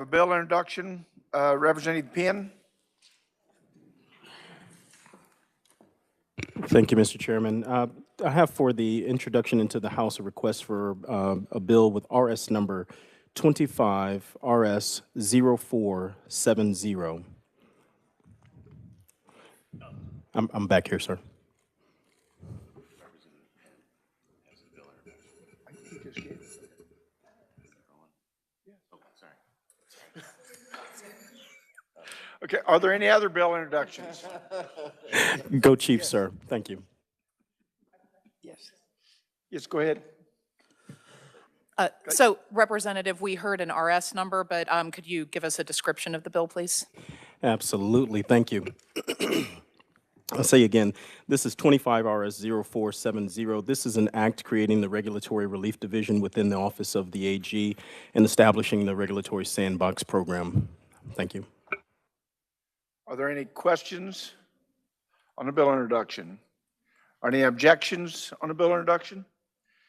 A bill introduction, Representative Penn. Thank you, Mr. Chairman. I have for the introduction into the House a request for a bill with RS number 25 RS 0470. I'm back here, sir. Okay, are there any other bill introductions? Go Chief, sir. Thank you. Yes. Yes, go ahead. So, Representative, we heard an RS number, but could you give us a description of the bill, please? Absolutely. Thank you. I'll say again, this is 25 RS 0470. This is an act creating the Regulatory Relief Division within the Office of the AG and establishing the Regulatory Sandbox Program. Thank you. Are there any questions on the bill introduction? Are any objections on the bill introduction?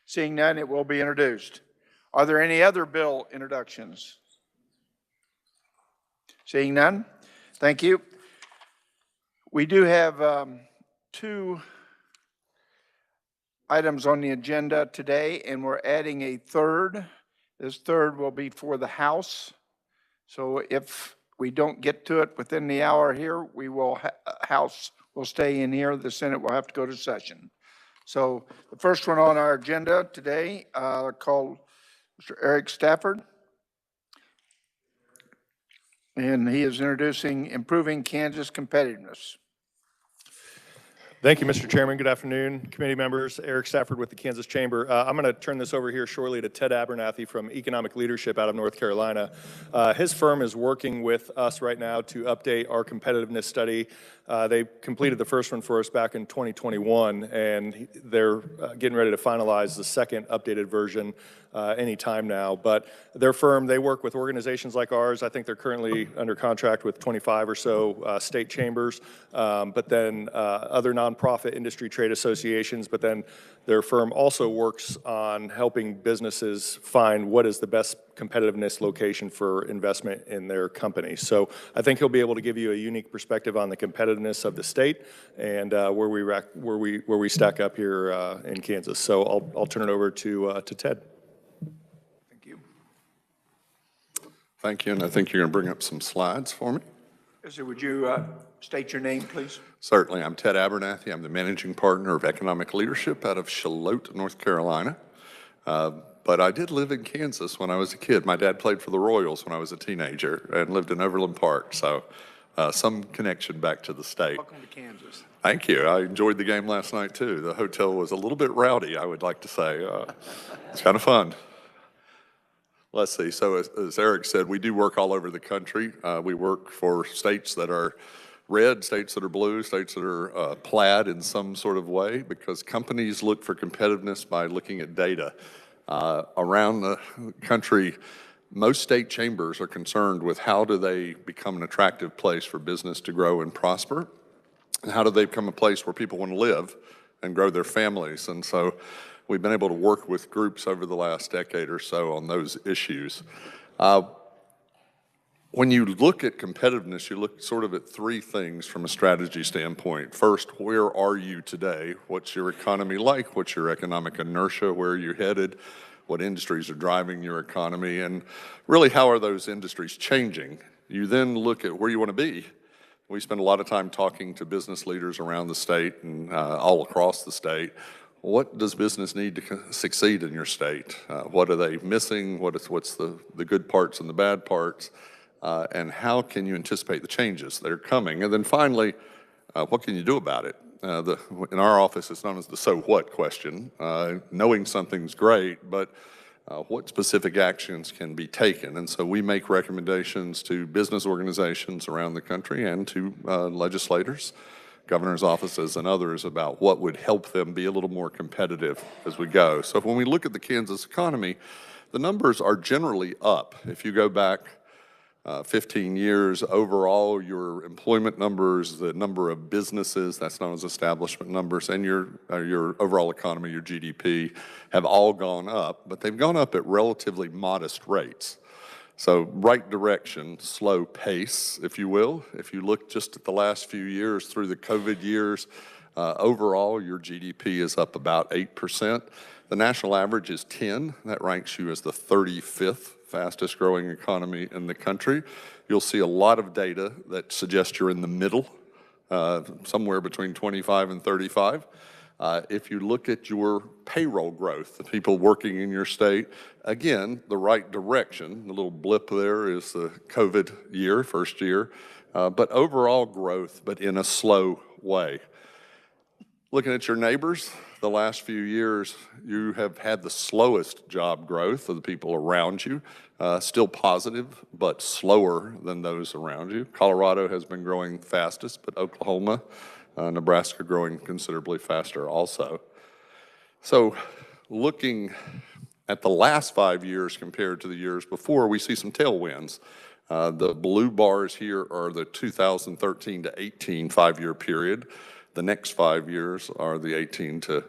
Seeing none, it will be introduced. Are there any other bill introductions? Seeing none, thank you. We do have two items on the agenda today, and we're adding a third. This third will be for the House. So if we don't get to it within the hour here, we will, House will stay in here. The Senate will have to go to session. So the first one on our agenda today, called Mr. Eric Stafford. And he is introducing Improving Kansas Competitiveness. Thank you, Mr. Chairman. Good afternoon, committee members. Eric Stafford with the Kansas Chamber. I'm going to turn this over here shortly to Ted Abernathy from Economic Leadership out of North Carolina. His firm is working with us right now to update our competitiveness study. They completed the first one for us back in 2021, and they're getting ready to finalize the second updated version any time now. But their firm, they work with organizations like ours. I think they're currently under contract with 25 or so state chambers, but then other nonprofit industry trade associations. But then their firm also works on helping businesses find what is the best competitiveness location for investment in their company. So I think he'll be able to give you a unique perspective on the competitiveness of the state and where we stack up here in Kansas. So I'll turn it over to Ted. Thank you. Thank you, and I think you're going to bring up some slides for me. Yes, sir. Would you state your name, please? Certainly. I'm Ted Abernathy. I'm the managing partner of Economic Leadership out of Charlotte, North Carolina. But I did live in Kansas when I was a kid. My dad played for the Royals when I was a teenager and lived in Overland Park, so some connection back to the state. Welcome to Kansas. Thank you. I enjoyed the game last night, too. The hotel was a little bit rowdy, I would like to say. It's kind of fun. Let's see. So as Eric said, we do work all over the country. We work for states that are red, states that are blue, states that are plaid in some sort of way, because companies look for competitiveness by looking at data. Around the country, most state chambers are concerned with how do they become an attractive place for business to grow and prosper, and how do they become a place where people want to live and grow their families. And so we've been able to work with groups over the last decade or so on those issues. When you look at competitiveness, you look sort of at three things from a strategy standpoint. First, where are you today? What's your economy like? What's your economic inertia? Where are you headed? What industries are driving your economy? And really, how are those industries changing? You then look at where you want to be. We spend a lot of time talking to business leaders around the state and all across the state. What does business need to succeed in your state? What are they missing? What's the good parts and the bad parts? And how can you anticipate the changes that are coming? And then finally, what can you do about it? In our office, it's known as the so what question. Knowing something's great, but what specific actions can be taken? And so we make recommendations to business organizations around the country and to legislators, governor's offices, and others about what would help them be a little more competitive as we go. So when we look at the Kansas economy, the numbers are generally up. If you go back 15 years overall, your employment numbers, the number of businesses, that's known as establishment numbers, and your overall economy, your GDP, have all gone up, but they've gone up at relatively modest rates. So right direction, slow pace, if you will. If you look just at the last few years through the COVID years, overall your GDP is up about 8%. The national average is 10. That ranks you as the 35th fastest growing economy in the country. You'll see a lot of data that suggests you're in the middle, somewhere between 25 and 35. If you look at your payroll growth, the people working in your state, again, the right direction. The little blip there is the COVID year, first year, but overall growth, but in a slow way. Looking at your neighbors, the last few years, you have had the slowest job growth of the people around you, still positive, but slower than those around you. Colorado has been growing fastest, but Oklahoma, Nebraska growing considerably faster also. So looking at the last 5 years compared to the years before, we see some tailwinds. The blue bars here are the 2013 to 18 5-year period. The next 5 years are the 18 to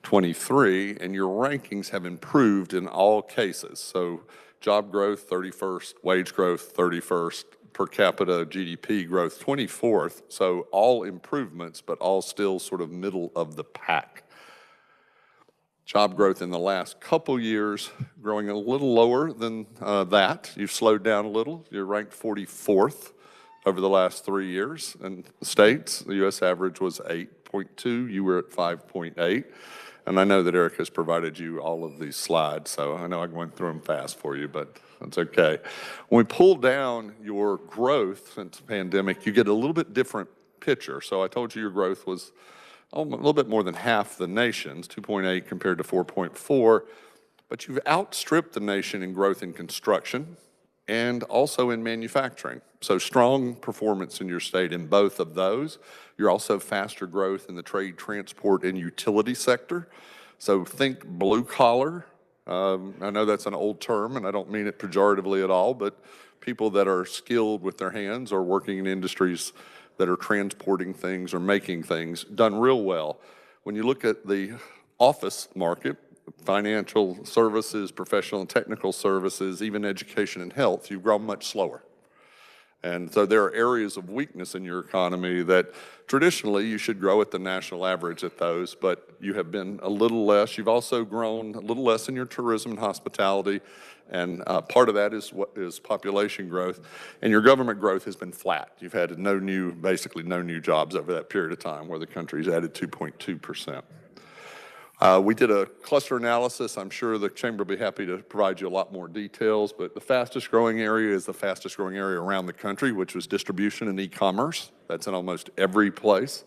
23, and your rankings have improved in all cases. So job growth, 31st, wage growth, 31st, per capita GDP growth, 24th. So all improvements, but all still sort of middle of the pack. Job growth in the last couple years growing a little lower than that. You've slowed down a little. You're ranked 44th. Over the last 3 years in the states. The U.S. average was 8.2, you were at 5.8. And I know that Eric has provided you all of these slides, so I know I went through them fast for you, but that's okay. When we pull down your growth since the pandemic, you get a little bit different picture. So I told you your growth was a little bit more than half the nation's, 2.8 compared to 4.4, but you've outstripped the nation in growth in construction and also in manufacturing. So strong performance in your state in both of those. You're also faster growth in the trade, transport, and utility sector. So think blue collar. I know that's an old term, and I don't mean it pejoratively at all, but people that are skilled with their hands or working in industries that are transporting things or making things, done real well. When you look at the office market, financial services, professional and technical services, even education and health, you've grown much slower. And so there are areas of weakness in your economy that traditionally you should grow at the national average at those, but you have been a little less. You've also grown a little less in your tourism and hospitality, and part of that is population growth. And your government growth has been flat. You've had basically no new jobs over that period of time, where the country's added 2.2%. We did a cluster analysis. I'm sure the chamber will be happy to provide you a lot more details, but the fastest growing area is the fastest growing area around the country, which was distribution and e-commerce. That's in almost every place.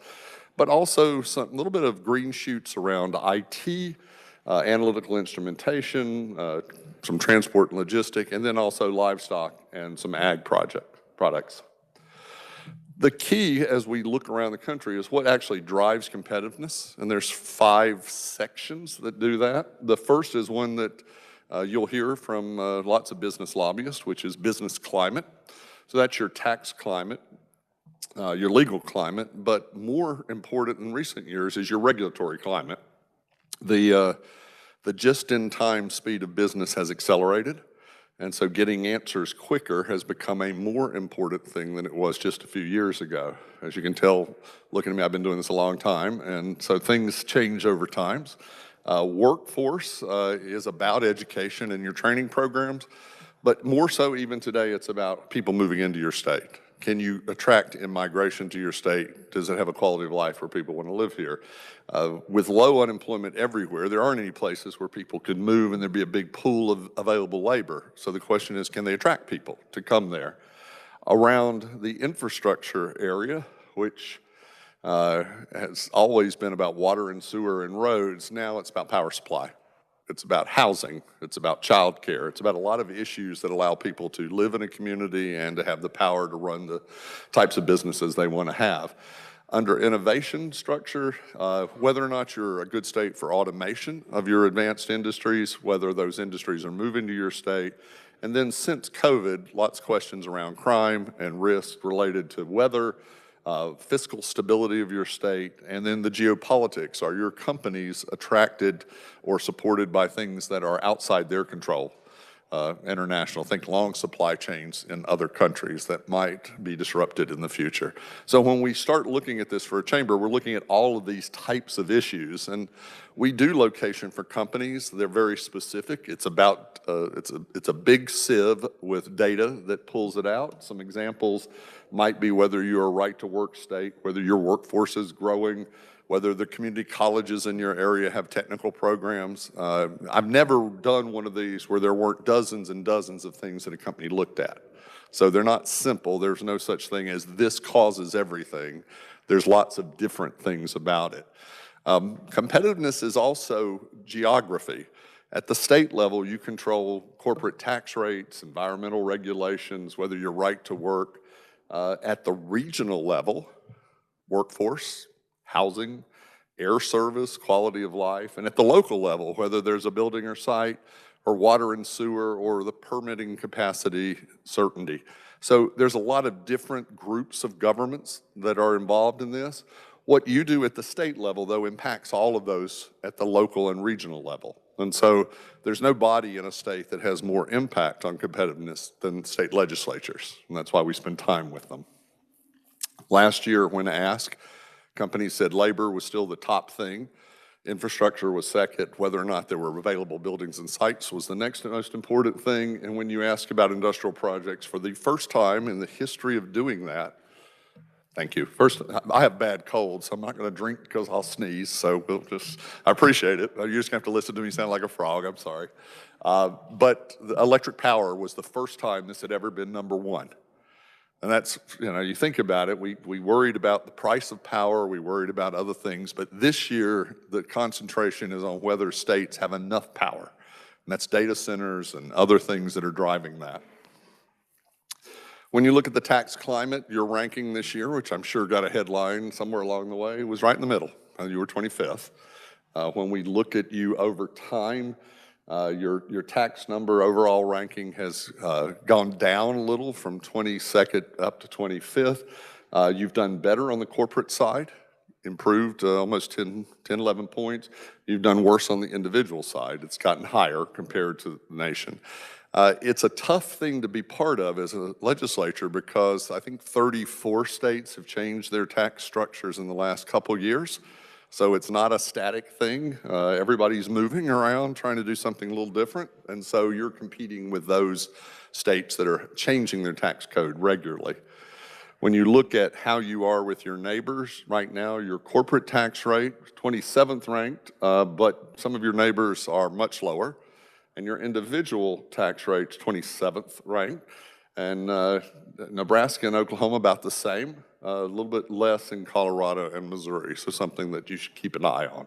But also a little bit of green shoots around IT, analytical instrumentation, some transport and logistic, and then also livestock and some ag products. The key, as we look around the country, is what actually drives competitiveness, and there's 5 sections that do that. The first is one that you'll hear from lots of business lobbyists, which is business climate. So that's your tax climate, your legal climate, but more important in recent years is your regulatory climate. The just-in-time speed of business has accelerated. And so getting answers quicker has become a more important thing than it was just a few years ago. As you can tell, looking at me, I've been doing this a long time, and so things change over time. Workforce is about education and your training programs, but more so even today, it's about people moving into your state. Can you attract immigration to your state? Does it have a quality of life where people want to live here? With low unemployment everywhere, there aren't any places where people could move and there'd be a big pool of available labor. So the question is, can they attract people to come there? Around the infrastructure area, which has always been about water and sewer and roads, now it's about power supply. It's about housing, it's about childcare, it's about a lot of issues that allow people to live in a community and to have the power to run the types of businesses they want to have. Under innovation structure, whether or not you're a good state for automation of your advanced industries, whether those industries are moving to your state, and then since COVID, lots of questions around crime and risk related to weather, fiscal stability of your state, and then the geopolitics. Are your companies attracted or supported by things that are outside their control? international. Think long supply chains in other countries that might be disrupted in the future. So when we start looking at this for a chamber, we're looking at all of these types of issues. And we do location for companies. They're very specific. It's about, it's a big sieve with data that pulls it out. Some examples might be whether you're a right to work state, whether your workforce is growing, whether the community colleges in your area have technical programs. I've never done one of these where there weren't dozens and dozens of things that a company looked at. So they're not simple. There's no such thing as this causes everything. There's lots of different things about it. Competitiveness is also geography. At the state level, you control corporate tax rates, environmental regulations, whether you're right to work. At the regional level, workforce, housing, air service, quality of life, and at the local level, whether there's a building or site, or water and sewer, or the permitting capacity certainty. So there's a lot of different groups of governments that are involved in this. What you do at the state level, though, impacts all of those at the local and regional level. And so there's no body in a state that has more impact on competitiveness than state legislatures, and that's why we spend time with them. Last year, when asked, companies said labor was still the top thing, infrastructure was second, whether or not there were available buildings and sites was the next most important thing, and when you ask about industrial projects, for the first time in the history of doing that, thank you. First, I have bad cold, so I'm not going to drink because I'll sneeze, so we'll just, I appreciate it. You're just going to have to listen to me sound like a frog, I'm sorry. But the electric power was the first time this had ever been number one. And that's, you know, you think about it, we worried about the price of power, we worried about other things, but this year the concentration is on whether states have enough power. And that's data centers and other things that are driving that. When you look at the tax climate, your ranking this year, which I'm sure got a headline somewhere along the way, was right in the middle. You were 25th. When we look at you over time, your tax number overall ranking has gone down a little from 22nd up to 25th. You've done better on the corporate side, improved almost 10, 11 points. You've done worse on the individual side. It's gotten higher compared to the nation. It's a tough thing to be part of as a legislature because I think 34 states have changed their tax structures in the last couple years. So it's not a static thing. Everybody's moving around trying to do something a little different. And so you're competing with those states that are changing their tax code regularly. When you look at how you are with your neighbors, right now your corporate tax rate, 27th ranked, but some of your neighbors are much lower. And your individual tax rate's 27th ranked. And Nebraska and Oklahoma about the same, a little bit less in Colorado and Missouri, so something that you should keep an eye on.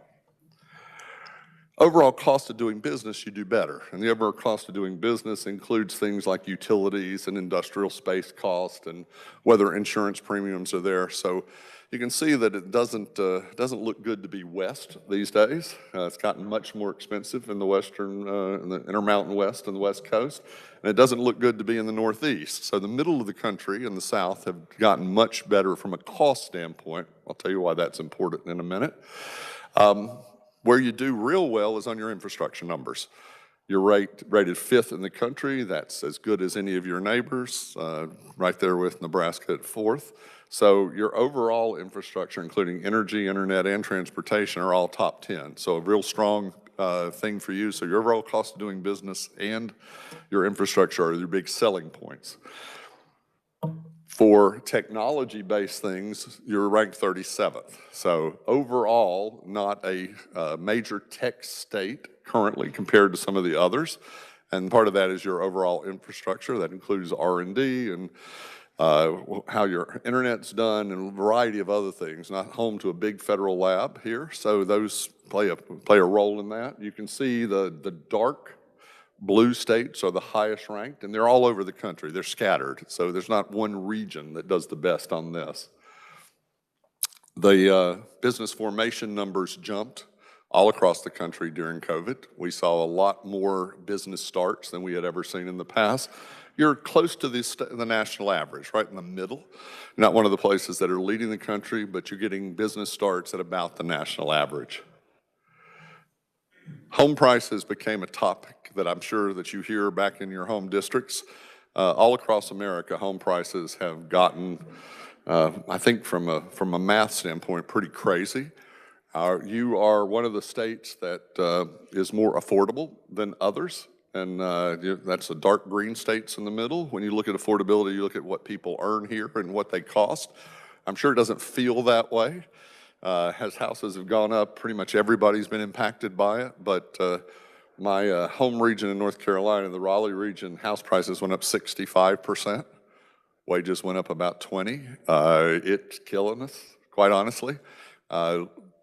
Overall cost of doing business, you do better. And the overall cost of doing business includes things like utilities and industrial space cost and whether insurance premiums are there. So you can see that it doesn't look good to be west these days. It's gotten much more expensive in the western, in the Intermountain West and the West Coast. And it doesn't look good to be in the Northeast. So the middle of the country and the South have gotten much better from a cost standpoint. I'll tell you why that's important in a minute. Where you do real well is on your infrastructure numbers. You're rated 5th in the country. That's as good as any of your neighbors, right there with Nebraska at 4th. So your overall infrastructure, including energy, internet, and transportation, are all top 10. So a real strong thing for you. So your overall cost of doing business and your infrastructure are your big selling points. For technology-based things, you're ranked 37th. So overall, not a major tech state currently compared to some of the others. And part of that is your overall infrastructure. That includes R&D and how your internet's done and a variety of other things. Not home to a big federal lab here, so those play a role in that. You can see the dark blue states are the highest ranked, and they're all over the country. They're scattered, so there's not one region that does the best on this. The business formation numbers jumped all across the country during COVID. We saw a lot more business starts than we had ever seen in the past. You're close to the national average, right in the middle. Not one of the places that are leading the country, but you're getting business starts at about the national average. Home prices became a topic that I'm sure that you hear back in your home districts. All across America, home prices have gotten, I think from a math standpoint, pretty crazy. You are one of the states that is more affordable than others, and that's the dark green states in the middle. When you look at affordability, you look at what people earn here and what they cost. I'm sure it doesn't feel that way. As houses have gone up, pretty much everybody's been impacted by it, but my home region in North Carolina, the Raleigh region, house prices went up 65%. Wages went up about 20. It's killing us, quite honestly.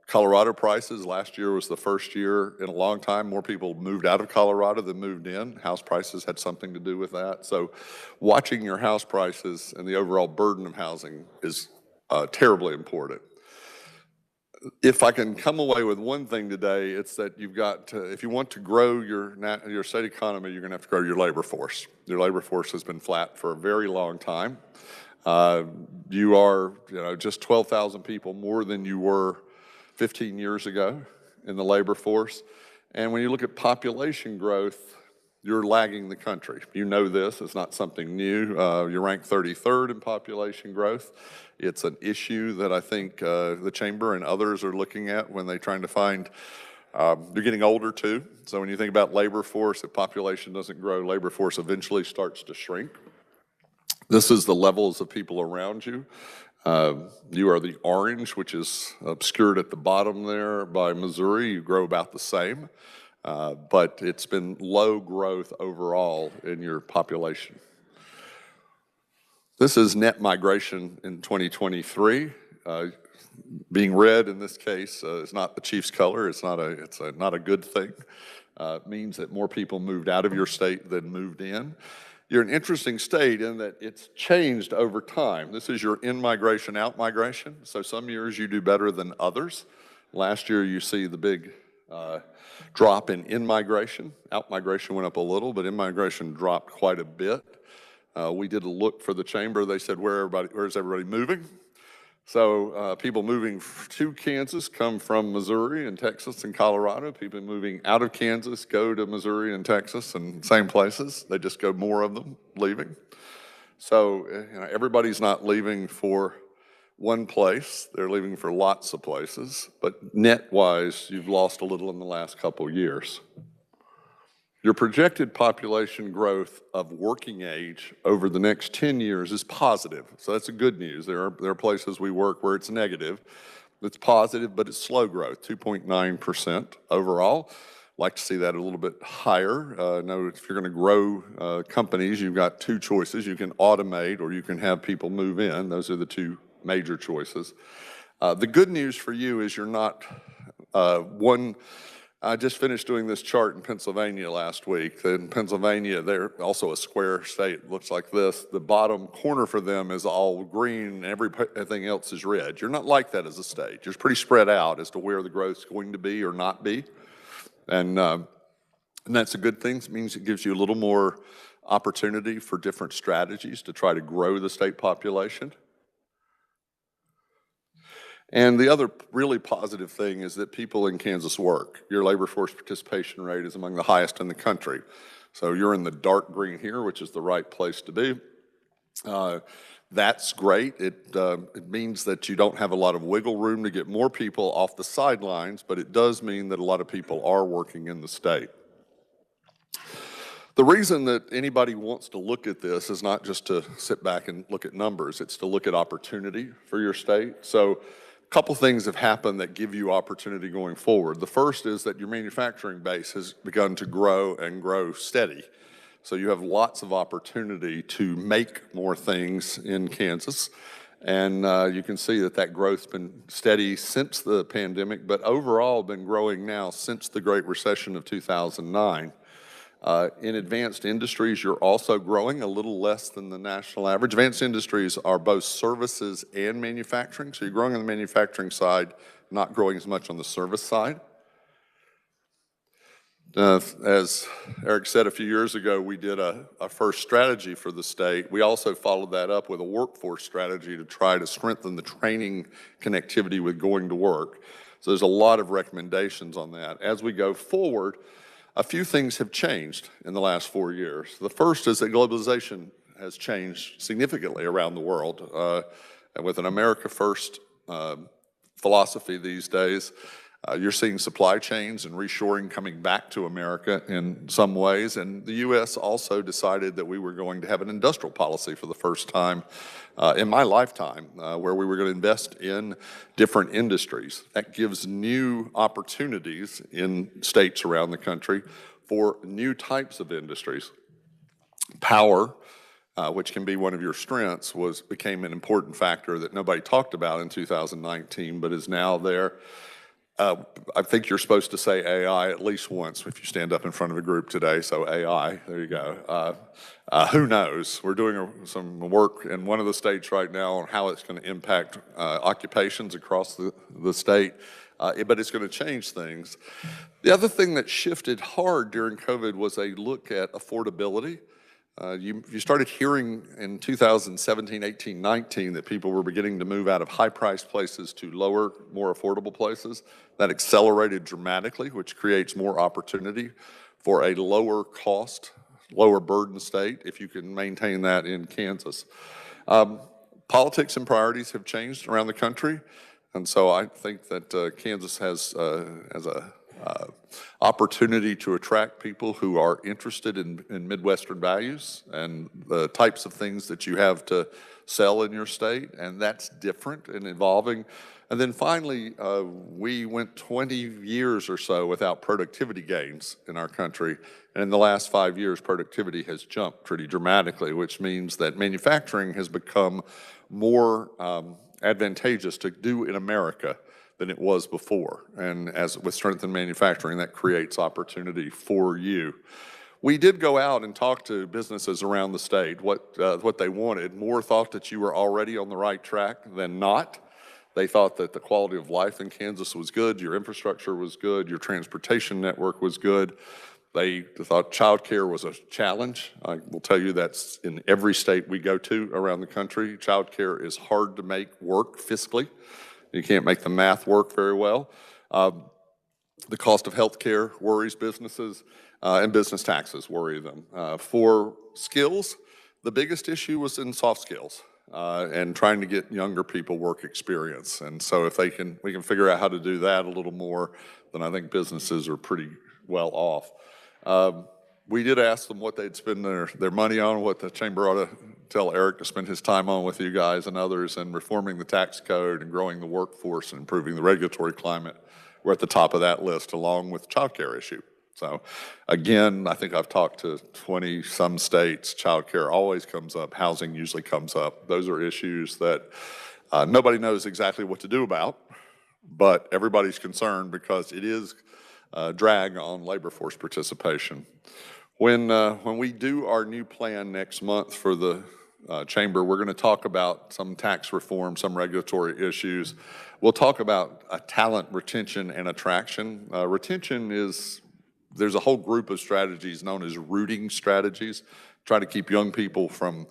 Colorado prices, last year was the first year in a long time more people moved out of Colorado than moved in. House prices had something to do with that. So watching your house prices and the overall burden of housing is terribly important. If I can come away with one thing today, it's that you've got to, if you want to grow your state economy, you're gonna have to grow your labor force. Your labor force has been flat for a very long time. You are, just 12,000 people more than you were 15 years ago in the labor force. And when you look at population growth, you're lagging the country. You know this, it's not something new. You're ranked 33rd in population growth. It's an issue that I think the Chamber and others are looking at when they're trying to find, you're getting older too. So when you think about labor force, if population doesn't grow, labor force eventually starts to shrink. This is the levels of people around you. You are the orange, which is obscured at the bottom there by Missouri. You grow about the same, but it's been low growth overall in your population. This is net migration in 2023. Being red in this case is not the Chiefs' color. It's not a good thing. It means that more people moved out of your state than moved in. You're an interesting state in that it's changed over time. This is your in-migration, out-migration. So some years you do better than others. Last year you see the big drop in in-migration. Out-migration went up a little, but in-migration dropped quite a bit. We did a look for the Chamber. They said, where's everybody moving? So people moving to Kansas come from Missouri and Texas and Colorado. People moving out of Kansas go to Missouri and Texas and same places. They just go more of them leaving. So everybody's not leaving for one place. They're leaving for lots of places. But net-wise, you've lost a little in the last couple years. Your projected population growth of working age over the next 10 years is positive. So that's a good news. There are places we work where it's negative. It's positive, but it's slow growth, 2.9% overall. Like to see that a little bit higher. Know if you're going to grow companies, you've got two choices. You can automate or you can have people move in. Those are the two major choices. The good news for you is you're not I just finished doing this chart in Pennsylvania last week. In Pennsylvania, they're also a square state. It looks like this. The bottom corner for them is all green and everything else is red. You're not like that as a state. You're pretty spread out as to where the growth's going to be or not be. And that's a good thing. It means it gives you a little more opportunity for different strategies to try to grow the state population. And the other really positive thing is that people in Kansas work. Your labor force participation rate is among the highest in the country. So you're in the dark green here, which is the right place to be. That's great. It means that you don't have a lot of wiggle room to get more people off the sidelines, but it does mean that a lot of people are working in the state. The reason that anybody wants to look at this is not just to sit back and look at numbers, it's to look at opportunity for your state. So a couple things have happened that give you opportunity going forward. The first is that your manufacturing base has begun to grow and grow steady. So you have lots of opportunity to make more things in Kansas. And you can see that that growth's been steady since the pandemic, but overall been growing now since the Great Recession of 2009. In advanced industries, you're also growing a little less than the national average. Advanced industries are both services and manufacturing. So you're growing on the manufacturing side, not growing as much on the service side. As Eric said a few years ago, we did a first strategy for the state. We also followed that up with a workforce strategy to try to strengthen the training connectivity with going to work. So there's a lot of recommendations on that. As we go forward, a few things have changed in the last 4 years. The first is that globalization has changed significantly around the world. And with an America First philosophy these days, you're seeing supply chains and reshoring coming back to America in some ways. And the U.S. also decided that we were going to have an industrial policy for the first time in my lifetime, where we were going to invest in different industries. That gives new opportunities in states around the country for new types of industries. Power, which can be one of your strengths, became an important factor that nobody talked about in 2019, but is now there. I think you're supposed to say AI at least once if you stand up in front of a group today, so AI, there you go. Who knows? We're doing some work in one of the states right now on how it's going to impact occupations across the state, but it's going to change things. The other thing that shifted hard during COVID was a look at affordability. You started hearing in 2017, 18, 19 that people were beginning to move out of high-priced places to lower, more affordable places. That accelerated dramatically, which creates more opportunity for a lower cost, lower burden state, if you can maintain that in Kansas. Politics and priorities have changed around the country, and so I think that Kansas has a opportunity to attract people who are interested in Midwestern values and the types of things that you have to sell in your state, and that's different and evolving. And then finally, we went 20 years or so without productivity gains in our country, and in the last 5 years, productivity has jumped pretty dramatically, which means that manufacturing has become more advantageous to do in America than it was before. And as with strength in manufacturing, that creates opportunity for you. We did go out and talk to businesses around the state, what they wanted. More thought that you were already on the right track than not. They thought that the quality of life in Kansas was good, your infrastructure was good, your transportation network was good. They thought childcare was a challenge. I will tell you that's in every state we go to around the country. Childcare is hard to make work fiscally. You can't make the math work very well. The cost of health care worries businesses, and business taxes worry them. For skills, the biggest issue was in soft skills and trying to get younger people work experience. And so if we can figure out how to do that a little more, then I think businesses are pretty well off. We did ask them what they'd spend their money on, what the chamber ought to tell Eric to spend his time on with you guys and others, and reforming the tax code and growing the workforce and improving the regulatory climate. We're at the top of that list, along with the childcare issue. So again, I think I've talked to 20 some states. Childcare always comes up. Housing usually comes up. Those are issues that nobody knows exactly what to do about, but everybody's concerned because it is a drag on labor force participation. When we do our new plan next month for the chamber, we're going to talk about some tax reform, some regulatory issues. We'll talk about talent retention and attraction. Retention is, there's a whole group of strategies known as rooting strategies, try to keep young people from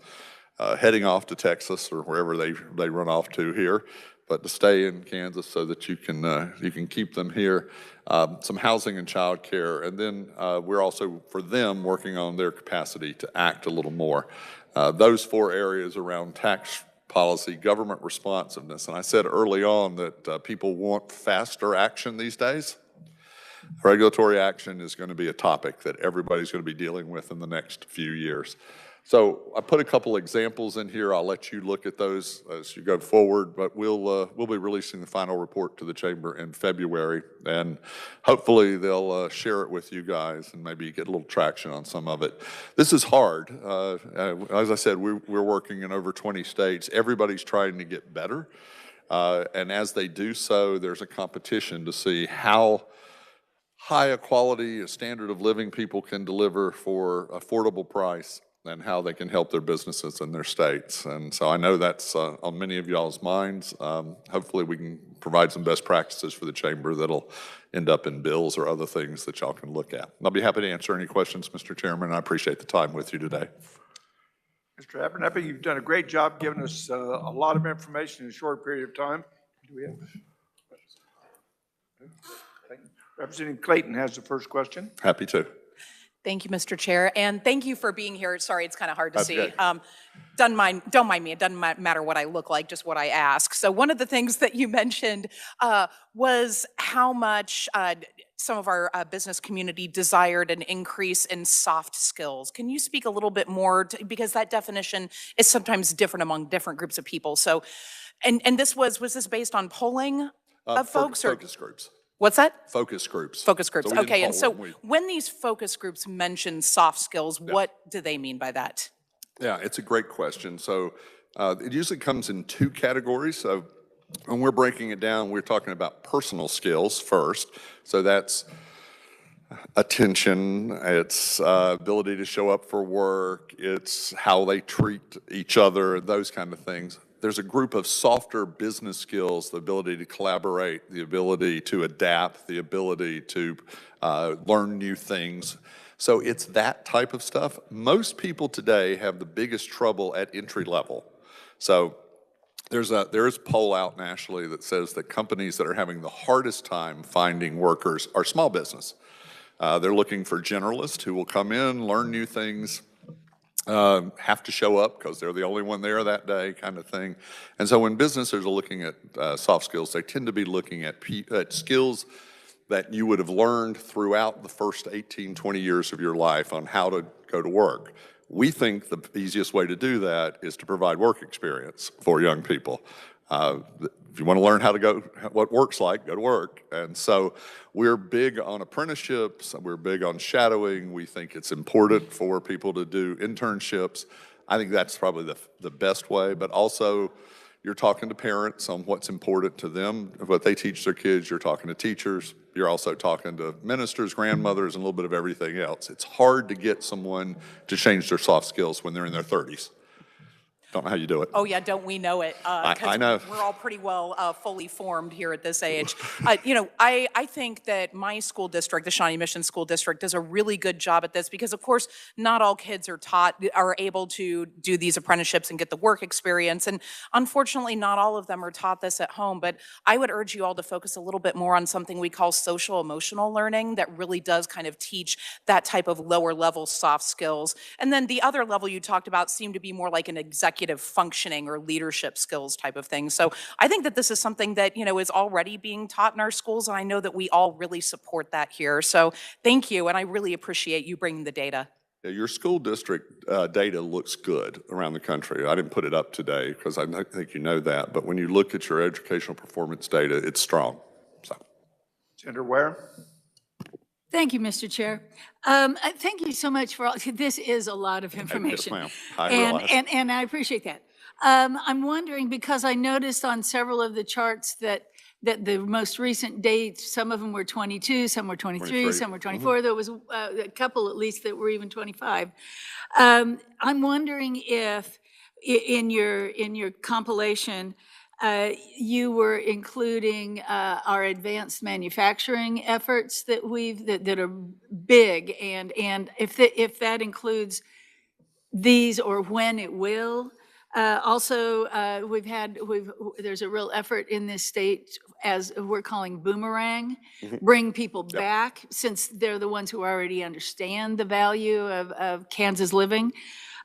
heading off to Texas or wherever they run off to here, but to stay in Kansas so that you can keep them here. Some housing and child care, and then we're also, for them, working on their capacity to act a little more. Those 4 areas around tax policy, government responsiveness, and I said early on that people want faster action these days. Regulatory action is going to be a topic that everybody's going to be dealing with in the next few years. So I put a couple examples in here. I'll let you look at those as you go forward, but we'll be releasing the final report to the chamber in February, and hopefully they'll share it with you guys and maybe get a little traction on some of it. This is hard. As I said, we're working in over 20 states. Everybody's trying to get better, and as they do so, there's a competition to see how high a quality, a standard of living people can deliver for affordable price, and how they can help their businesses and their states. And so I know that's on many of y'all's minds. Hopefully we can provide some best practices for the chamber that'll end up in bills or other things that y'all can look at. I'll be happy to answer any questions, Mr. Chairman. I appreciate the time with you today. Mr. Abernathy, you've done a great job giving us a lot of information in a short period of time. Do we have? Representative Clayton has the first question. Happy to. Thank you, Mr. Chair, and thank you for being here. Sorry, it's kind of hard to That's see. okay. Don't mind me. It doesn't matter what I look like, just what I ask. So one of the things that you mentioned was how much some of our business community desired an increase in soft skills. Can you speak a little bit more, because that definition is sometimes different among different groups of people. So, and this was this based on polling of folks or Focus groups. what's that? Focus groups. Focus groups. So we didn't Okay, and poll so them. when these focus groups mention soft skills, what do they mean by that? Yeah, it's a great question. So it usually comes in two categories. So when we're breaking it down, we're talking about personal skills first. So that's attention, it's ability to show up for work, it's how they treat each other, those kind of things. There's a group of softer business skills, the ability to collaborate, the ability to adapt, the ability to learn new things. So it's that type of stuff. Most people today have the biggest trouble at entry level. So there is a poll out nationally that says that companies that are having the hardest time finding workers are small business. They're looking for generalists who will come in, learn new things, have to show up because they're the only one there that day, kind of thing. And so when businesses are looking at soft skills, they tend to be looking at skills that you would have learned throughout the first 18, 20 years of your life on how to go to work. We think the easiest way to do that is to provide work experience for young people. If you want to learn how to go, what work's like, go to work. And so we're big on apprenticeships, we're big on shadowing. We think it's important for people to do internships. I think that's probably the best way, but also you're talking to parents on what's important to them, what they teach their kids. You're talking to teachers. You're also talking to ministers, grandmothers, and a little bit of everything else. It's hard to get someone to change their soft skills when they're in their 30s. Don't know how you do it. Oh yeah, don't we know it? I know. We're all pretty well fully formed here at this age. I think that my school district, the Shawnee Mission School District, does a really good job at this because, of course, not all kids are able to do these apprenticeships and get the work experience, and unfortunately, not all of them are taught this at home. But I would urge you all to focus a little bit more on something we call social emotional learning that really does kind of teach that type of lower level soft skills. And then the other level you talked about seemed to be more like an executive functioning or leadership skills type of thing. So I think that this is something that, is already being taught in our schools, and I know that we all really support that here. So thank you, and I really appreciate you bringing the data. Yeah, your school district data looks good around the country. I didn't put it up today because I think you know that, but when you look at your educational performance data, it's strong. So. Senator Ware. Thank you, Mr. Chair. Thank you so much for all, this is a lot of information. Yes, ma'am. I realize. And I appreciate that. I'm wondering, because I noticed on several of the charts that the most recent dates, some of them were 22, some were 23, some were 24. There was a couple at least that were even 25. I'm wondering if in your compilation, you were including our advanced manufacturing efforts that that are big, and if that includes these or when it will. Also, there's a real effort in this state, as we're calling boomerang, bring people back, since they're the ones who already understand the value of Kansas living,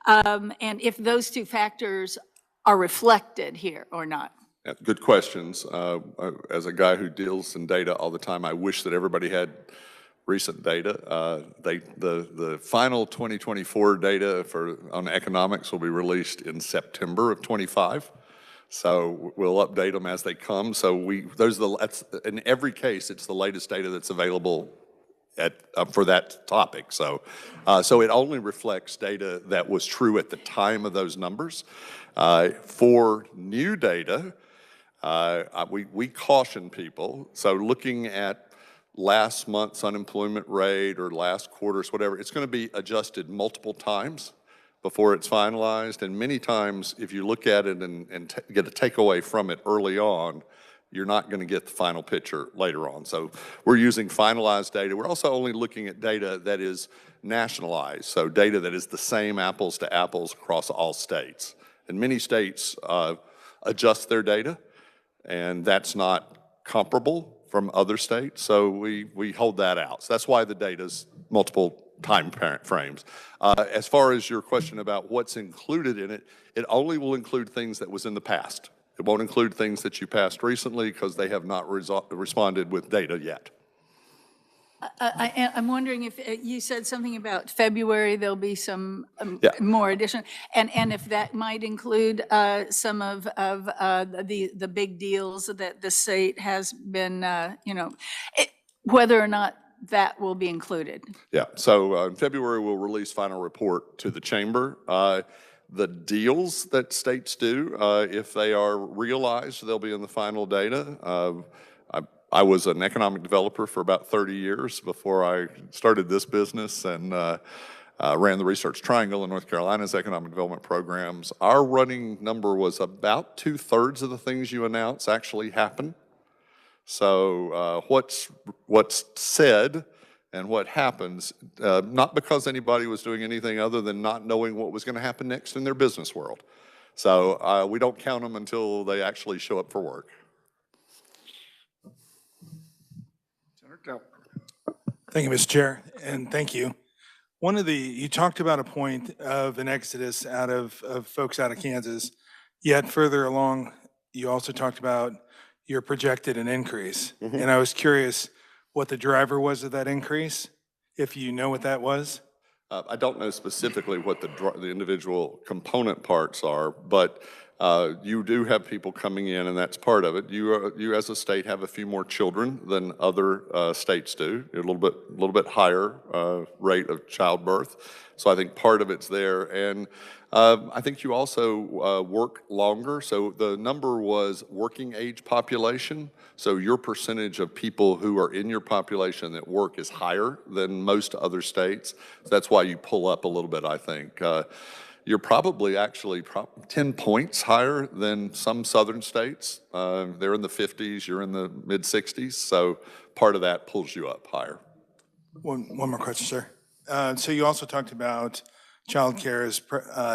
and if those two factors are reflected here or not. Yeah, good questions. As a guy who deals in data all the time, I wish that everybody had recent data. The final 2024 data on economics will be released in September of 25. So we'll update them as they come. So in every case, it's the latest data that's available for that topic. So it only reflects data that was true at the time of those numbers. For new data, we caution people. So looking at last month's unemployment rate or last quarter's, whatever, it's going to be adjusted multiple times before it's finalized. And many times, if you look at it and get a takeaway from it early on, you're not going to get the final picture later on. So we're using finalized data. We're also only looking at data that is nationalized, so data that is the same apples to apples across all states. And many states adjust their data, and that's not comparable from other states, so we hold that out. So that's why the data's multiple time frames. As far as your question about what's included in it, it only will include things that was in the past. It won't include things that you passed recently because they have not responded with data yet. I'm wondering if you said something about February, there'll be some Yeah. more addition, and if that might include some of the big deals that the state has been, whether or not that will be included. Yeah, so in February, we'll release final report to the chamber. The deals that states do, if they are realized, they'll be in the final data. I was an economic developer for about 30 years before I started this business, and ran the Research Triangle in North Carolina's economic development programs. Our running number was about 2/3 of the things you announce actually happen. So what's said and what happens, not because anybody was doing anything other than not knowing what was going to happen next in their business world. So we don't count them until they actually show up for work. Senator Telp. Thank you, Mr. Chair, and thank you. You talked about a point of an exodus of folks out of Kansas, yet further along, you also talked about your projected an increase. And I was curious what the driver was of that increase, if you know what that was? I don't know specifically what the individual component parts are, but you do have people coming in, and that's part of it. You as a state have a few more children than other states do, a little bit higher rate of childbirth. So I think part of it's there, and I think you also work longer. So the number was working age population. So your percentage of people who are in your population that work is higher than most other states. So that's why you pull up a little bit, I think. You're probably actually 10 points higher than some southern states. They're in the 50s, you're in the mid 60s. So part of that pulls you up higher. One more question, sir. So you also talked about childcare is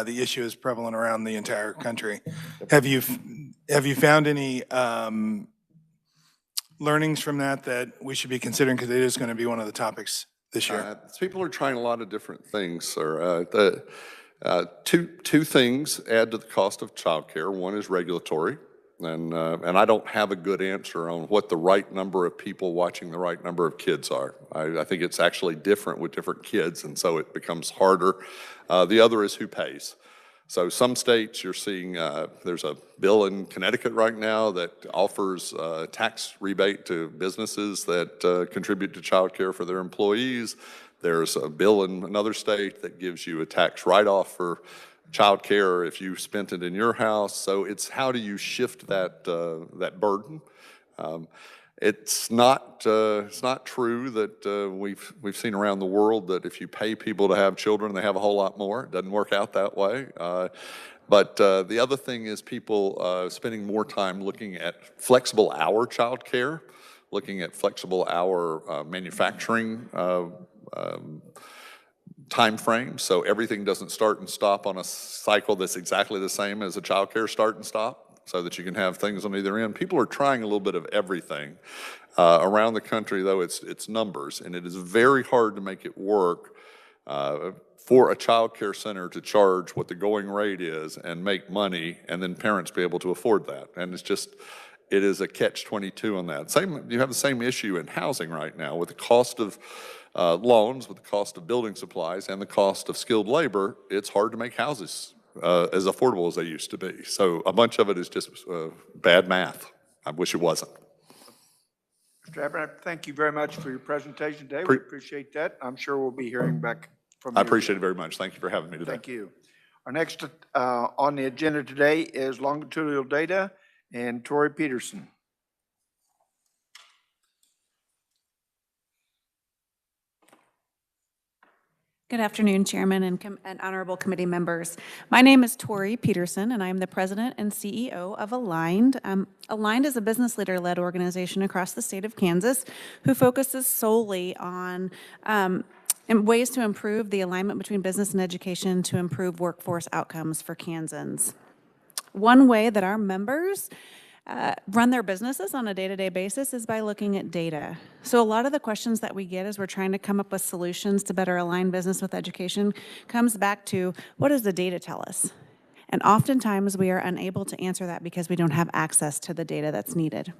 the issue is prevalent around the entire country. Have you found any learnings from that we should be considering, because it is going to be one of the topics this year? People are trying a lot of different things, sir. Two things add to the cost of childcare. One is regulatory, and I don't have a good answer on what the right number of people watching the right number of kids are. I think it's actually different with different kids, and so it becomes harder. The other is who pays. So some states you're seeing, there's a bill in Connecticut right now that offers a tax rebate to businesses that contribute to childcare for their employees. There's a bill in another state that gives you a tax write-off for childcare if you spent it in your house. So it's how do you shift that burden? It's not true that we've seen around the world that if you pay people to have children, they have a whole lot more. It doesn't work out that way. But the other thing is people spending more time looking at flexible hour childcare, looking at flexible hour manufacturing time frame. So everything doesn't start and stop on a cycle that's exactly the same as a childcare start and stop, so that you can have things on either end. People are trying a little bit of everything. Around the country, though, it's numbers, and it is very hard to make it work for a child care center to charge what the going rate is and make money, and then parents be able to afford that. And it is a catch-22 on that. You have the same issue in housing right now with the cost of loans, with the cost of building supplies, and the cost of skilled labor. It's hard to make houses as affordable as they used to be. So a bunch of it is just bad math. I wish it wasn't. Mr. Abernathy, thank you very much for your presentation today. We appreciate that. I'm sure we'll be hearing back from you. I appreciate it very much. Thank you for having me today. Thank you. Our next on the agenda today is longitudinal data, and Tori Peterson. Good afternoon, Chairman and honorable committee members. My name is Tori Peterson, and I am the president and CEO of Aligned. Aligned is a business leader-led organization across the state of Kansas who focuses solely on ways to improve the alignment between business and education to improve workforce outcomes for Kansans. One way that our members run their businesses on a day-to-day basis is by looking at data. So a lot of the questions that we get as we're trying to come up with solutions to better align business with education comes back to, what does the data tell us? And oftentimes we are unable to answer that because we don't have access to the data that's needed.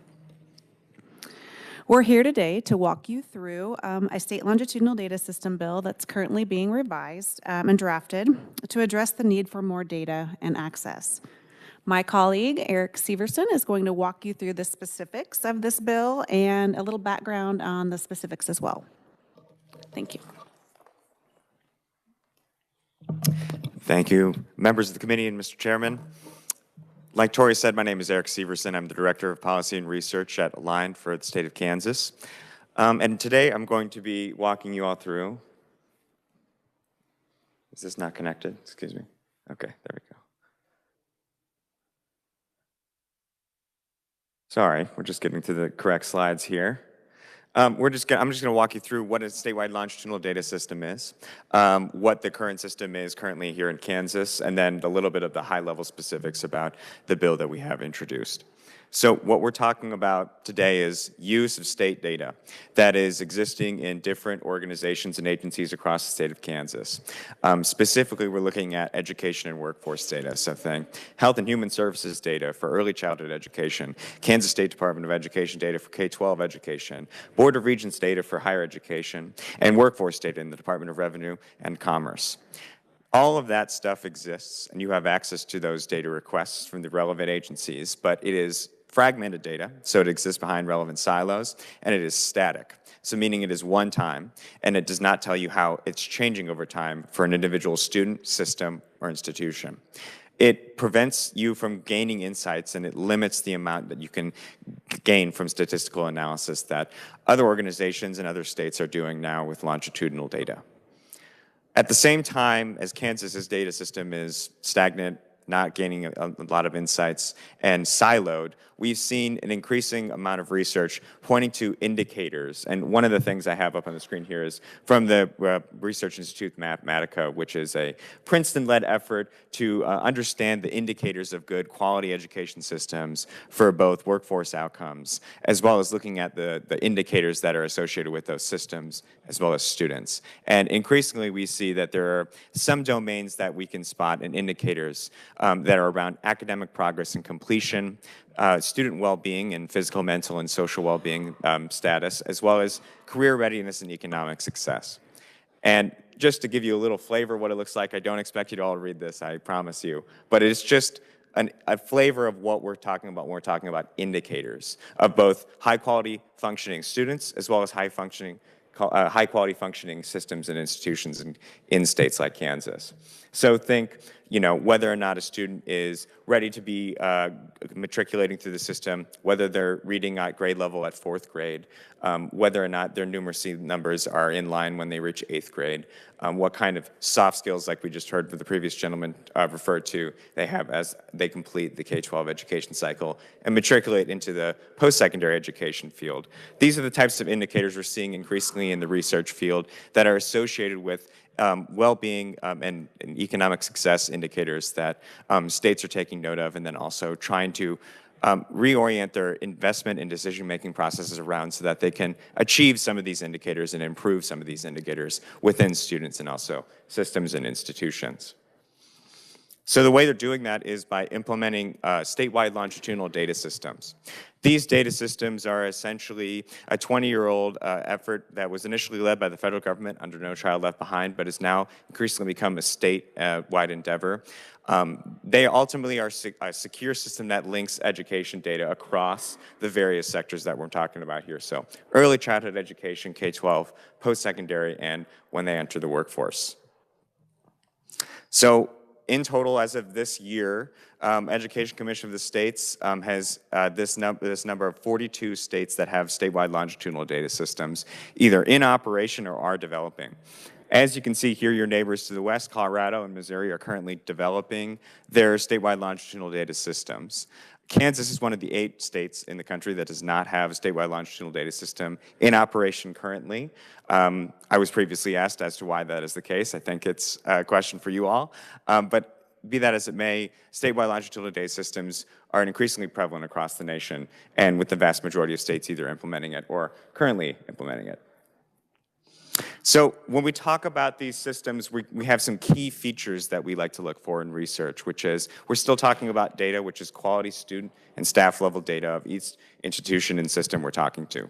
We're here today to walk you through a state longitudinal data system bill that's currently being revised and drafted to address the need for more data and access. My colleague, Eric Severson, is going to walk you through the specifics of this bill and a little background on the specifics as well. Thank you. Thank you, members of the committee and Mr. Chairman. Like Tori said, my name is Eric Severson. I'm the Director of Policy and Research at Align for the state of Kansas. And today I'm going to be walking you all through. Is this not connected? Excuse me. Okay, there we go. Sorry, we're just getting to the correct slides here. I'm just going to walk you through what a statewide longitudinal data system is, what the current system is currently here in Kansas, and then a little bit of the high-level specifics about the bill that we have introduced. So what we're talking about today is use of state data that is existing in different organizations and agencies across the state of Kansas. Specifically, we're looking at education and workforce data, so think health and human services data for early childhood education, Kansas State Department of Education data for K-12 education, Board of Regents data for higher education, and workforce data in the Department of Revenue and Commerce. All of that stuff exists, and you have access to those data requests from the relevant agencies, but it is fragmented data, so it exists behind relevant silos, and it is static, so meaning it is one time, and it does not tell you how it's changing over time for an individual student, system, or institution. It prevents you from gaining insights, and it limits the amount that you can gain from statistical analysis that other organizations and other states are doing now with longitudinal data. At the same time as Kansas's data system is stagnant, not gaining a lot of insights, and siloed, we've seen an increasing amount of research pointing to indicators. And one of the things I have up on the screen here is from the Research Institute Mathematica, which is a Princeton-led effort to understand the indicators of good quality education systems for both workforce outcomes, as well as looking at the indicators that are associated with those systems, as well as students. And increasingly, we see that there are some domains that we can spot and indicators that are around academic progress and completion, student well-being and physical, mental, and social well-being status, as well as career readiness and economic success. And just to give you a little flavor of what it looks like, I don't expect you to all read this, I promise you, but it's just a flavor of what we're talking about when we're talking about indicators of both high-quality functioning students as well as high-quality functioning systems and institutions in states like Kansas. So think, whether or not a student is ready to be matriculating through the system, whether they're reading at grade level at 4th grade, whether or not their numeracy numbers are in line when they reach 8th grade, what kind of soft skills, like we just heard from the previous gentleman referred to, they have as they complete the K-12 education cycle and matriculate into the post-secondary education field. These are the types of indicators we're seeing increasingly in the research field that are associated with well-being and economic success indicators that states are taking note of, and then also trying to reorient their investment and decision-making processes around so that they can achieve some of these indicators and improve some of these indicators within students and also systems and institutions. So the way they're doing that is by implementing statewide longitudinal data systems. These data systems are essentially a 20-year-old effort that was initially led by the federal government under No Child Left Behind, but has now increasingly become a statewide endeavor. They ultimately are a secure system that links education data across the various sectors that we're talking about here. So early childhood education, K-12, post-secondary, and when they enter the workforce. So in total, as of this year, Education Commission of the States has this number of 42 states that have statewide longitudinal data systems, either in operation or are developing. As you can see here, your neighbors to the west, Colorado and Missouri, are currently developing their statewide longitudinal data systems. Kansas is one of the 8 states in the country that does not have a statewide longitudinal data system in operation currently. I was previously asked as to why that is the case. I think it's a question for you all. But be that as it may, statewide longitudinal data systems are increasingly prevalent across the nation, and with the vast majority of states either implementing it or currently implementing it. So when we talk about these systems, we have some key features that we like to look for in research, which is we're still talking about data, which is quality student and staff level data of each institution and system we're talking to.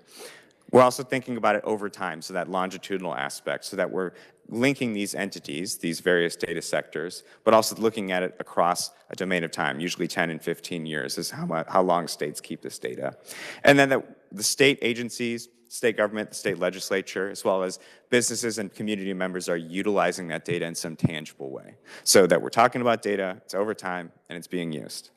We're also thinking about it over time, so that longitudinal aspect, so that we're linking these entities, these various data sectors, but also looking at it across a domain of time, usually 10 and 15 years is how long states keep this data. And then the state agencies, state government, the state legislature, as well as businesses and community members are utilizing that data in some tangible way. So that we're talking about data, it's over time, and it's being used.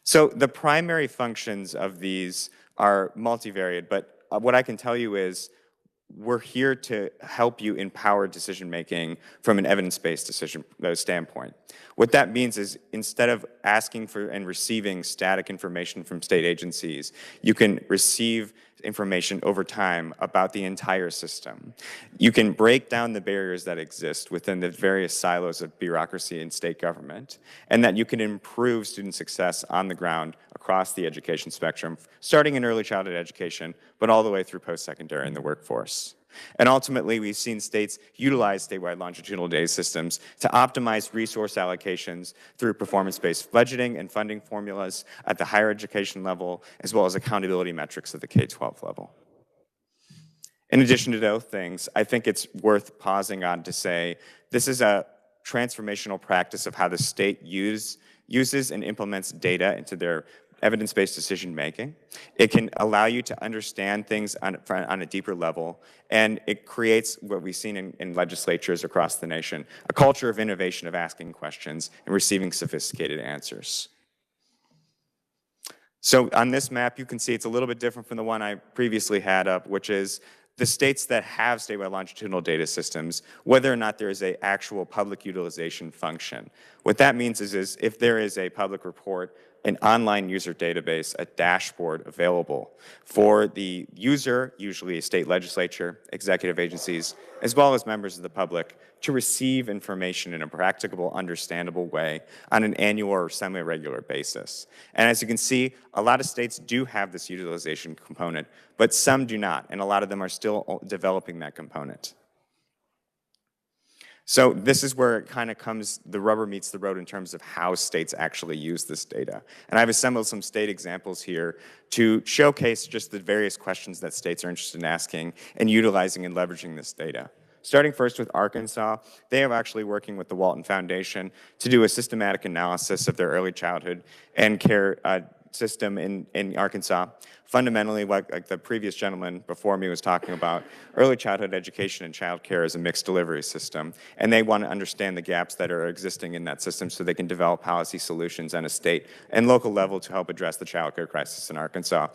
So the primary functions of these are multivariate, but what I can tell you is we're here to help you empower decision-making from an evidence-based decision standpoint. What that means is instead of asking for and receiving static information from state agencies, you can receive information over time about the entire system. You can break down the barriers that exist within the various silos of bureaucracy in state government, and that you can improve student success on the ground across the education spectrum, starting in early childhood education, but all the way through post-secondary in the workforce. And ultimately, we've seen states utilize statewide longitudinal data systems to optimize resource allocations through performance-based budgeting and funding formulas at the higher education level, as well as accountability metrics at the K-12 level. In addition to those things, I think it's worth pausing on to say this is a transformational practice of how the state uses and implements data into their evidence-based decision-making. It can allow you to understand things on a deeper level, and it creates what we've seen in legislatures across the nation, a culture of innovation, of asking questions and receiving sophisticated answers. So on this map, you can see it's a little bit different from the one I previously had up, which is the states that have statewide longitudinal data systems, whether or not there is an actual public utilization function. What that means is if there is a public report, an online user database, a dashboard available for the user, usually a state legislature, executive agencies, as well as members of the public, to receive information in a practicable, understandable way on an annual or semi-regular basis. And as you can see, a lot of states do have this utilization component, but some do not, and a lot of them are still developing that component. So this is where it kind of comes, the rubber meets the road in terms of how states actually use this data. And I've assembled some state examples here to showcase just the various questions that states are interested in asking and utilizing and leveraging this data. Starting first with Arkansas, they are actually working with the Walton Foundation to do a systematic analysis of their early childhood and care system in Arkansas. Fundamentally, like the previous gentleman before me was talking about, early childhood education and child care is a mixed delivery system, and they want to understand the gaps that are existing in that system so they can develop policy solutions on a state and local level to help address the child care crisis in Arkansas.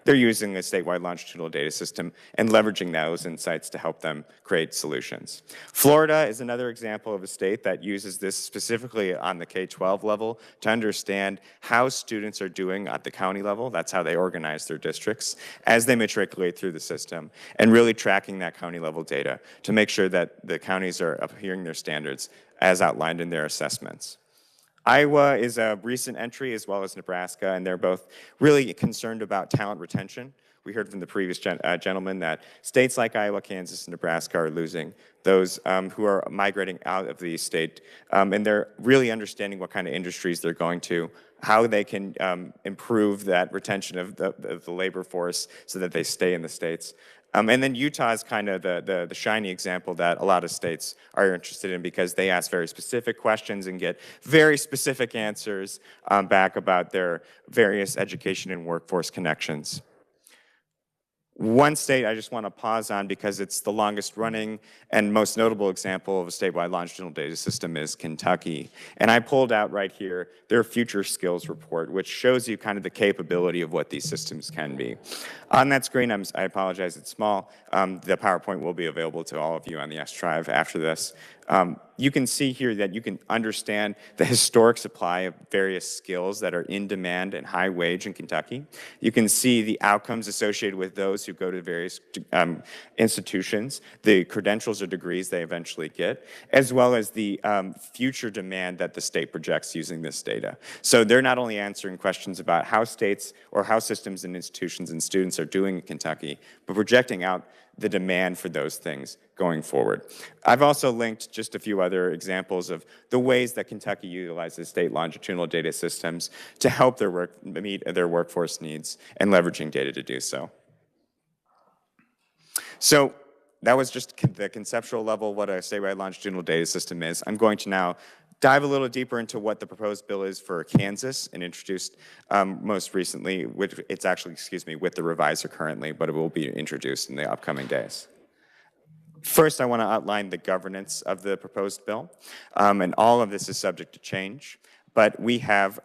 They're using a statewide longitudinal data system and leveraging those insights to help them create solutions. Florida is another example of a state that uses this specifically on the K-12 level to understand how students are doing at the county level. That's how they organize their districts as they matriculate through the system, and really tracking that county level data to make sure that the counties are adhering their standards as outlined in their assessments. Iowa is a recent entry, as well as Nebraska, and they're both really concerned about talent retention. We heard from the previous gentleman that states like Iowa, Kansas, and Nebraska are losing those who are migrating out of the state, and they're really understanding what kind of industries they're going to, how they can improve that retention of the labor force so that they stay in the states. And then Utah is kind of the shiny example that a lot of states are interested in because they ask very specific questions and get very specific answers back about their various education and workforce connections. One state I just want to pause on because it's the longest running and most notable example of a statewide longitudinal data system is Kentucky. And I pulled out right here their future skills report, which shows you kind of the capability of what these systems can be. On that screen, I apologize, it's small. The PowerPoint will be available to all of you on the S Drive after this. You can see here that you can understand the historic supply of various skills that are in demand and high wage in Kentucky. You can see the outcomes associated with those who go to various institutions, the credentials or degrees they eventually get, as well as the future demand that the state projects using this data. So they're not only answering questions about how states or how systems and institutions and students are doing in Kentucky, but projecting out the demand for those things going forward. I've also linked just a few other examples of the ways that Kentucky utilizes state longitudinal data systems to help meet their workforce needs and leveraging data to do so. So that was just the conceptual level, what a statewide longitudinal data system is. I'm going to now dive a little deeper into what the proposed bill is for Kansas and introduced most recently, it's actually, with the revisor currently, but it will be introduced in the upcoming days. First, I want to outline the governance of the proposed bill, and all of this is subject to change, but we have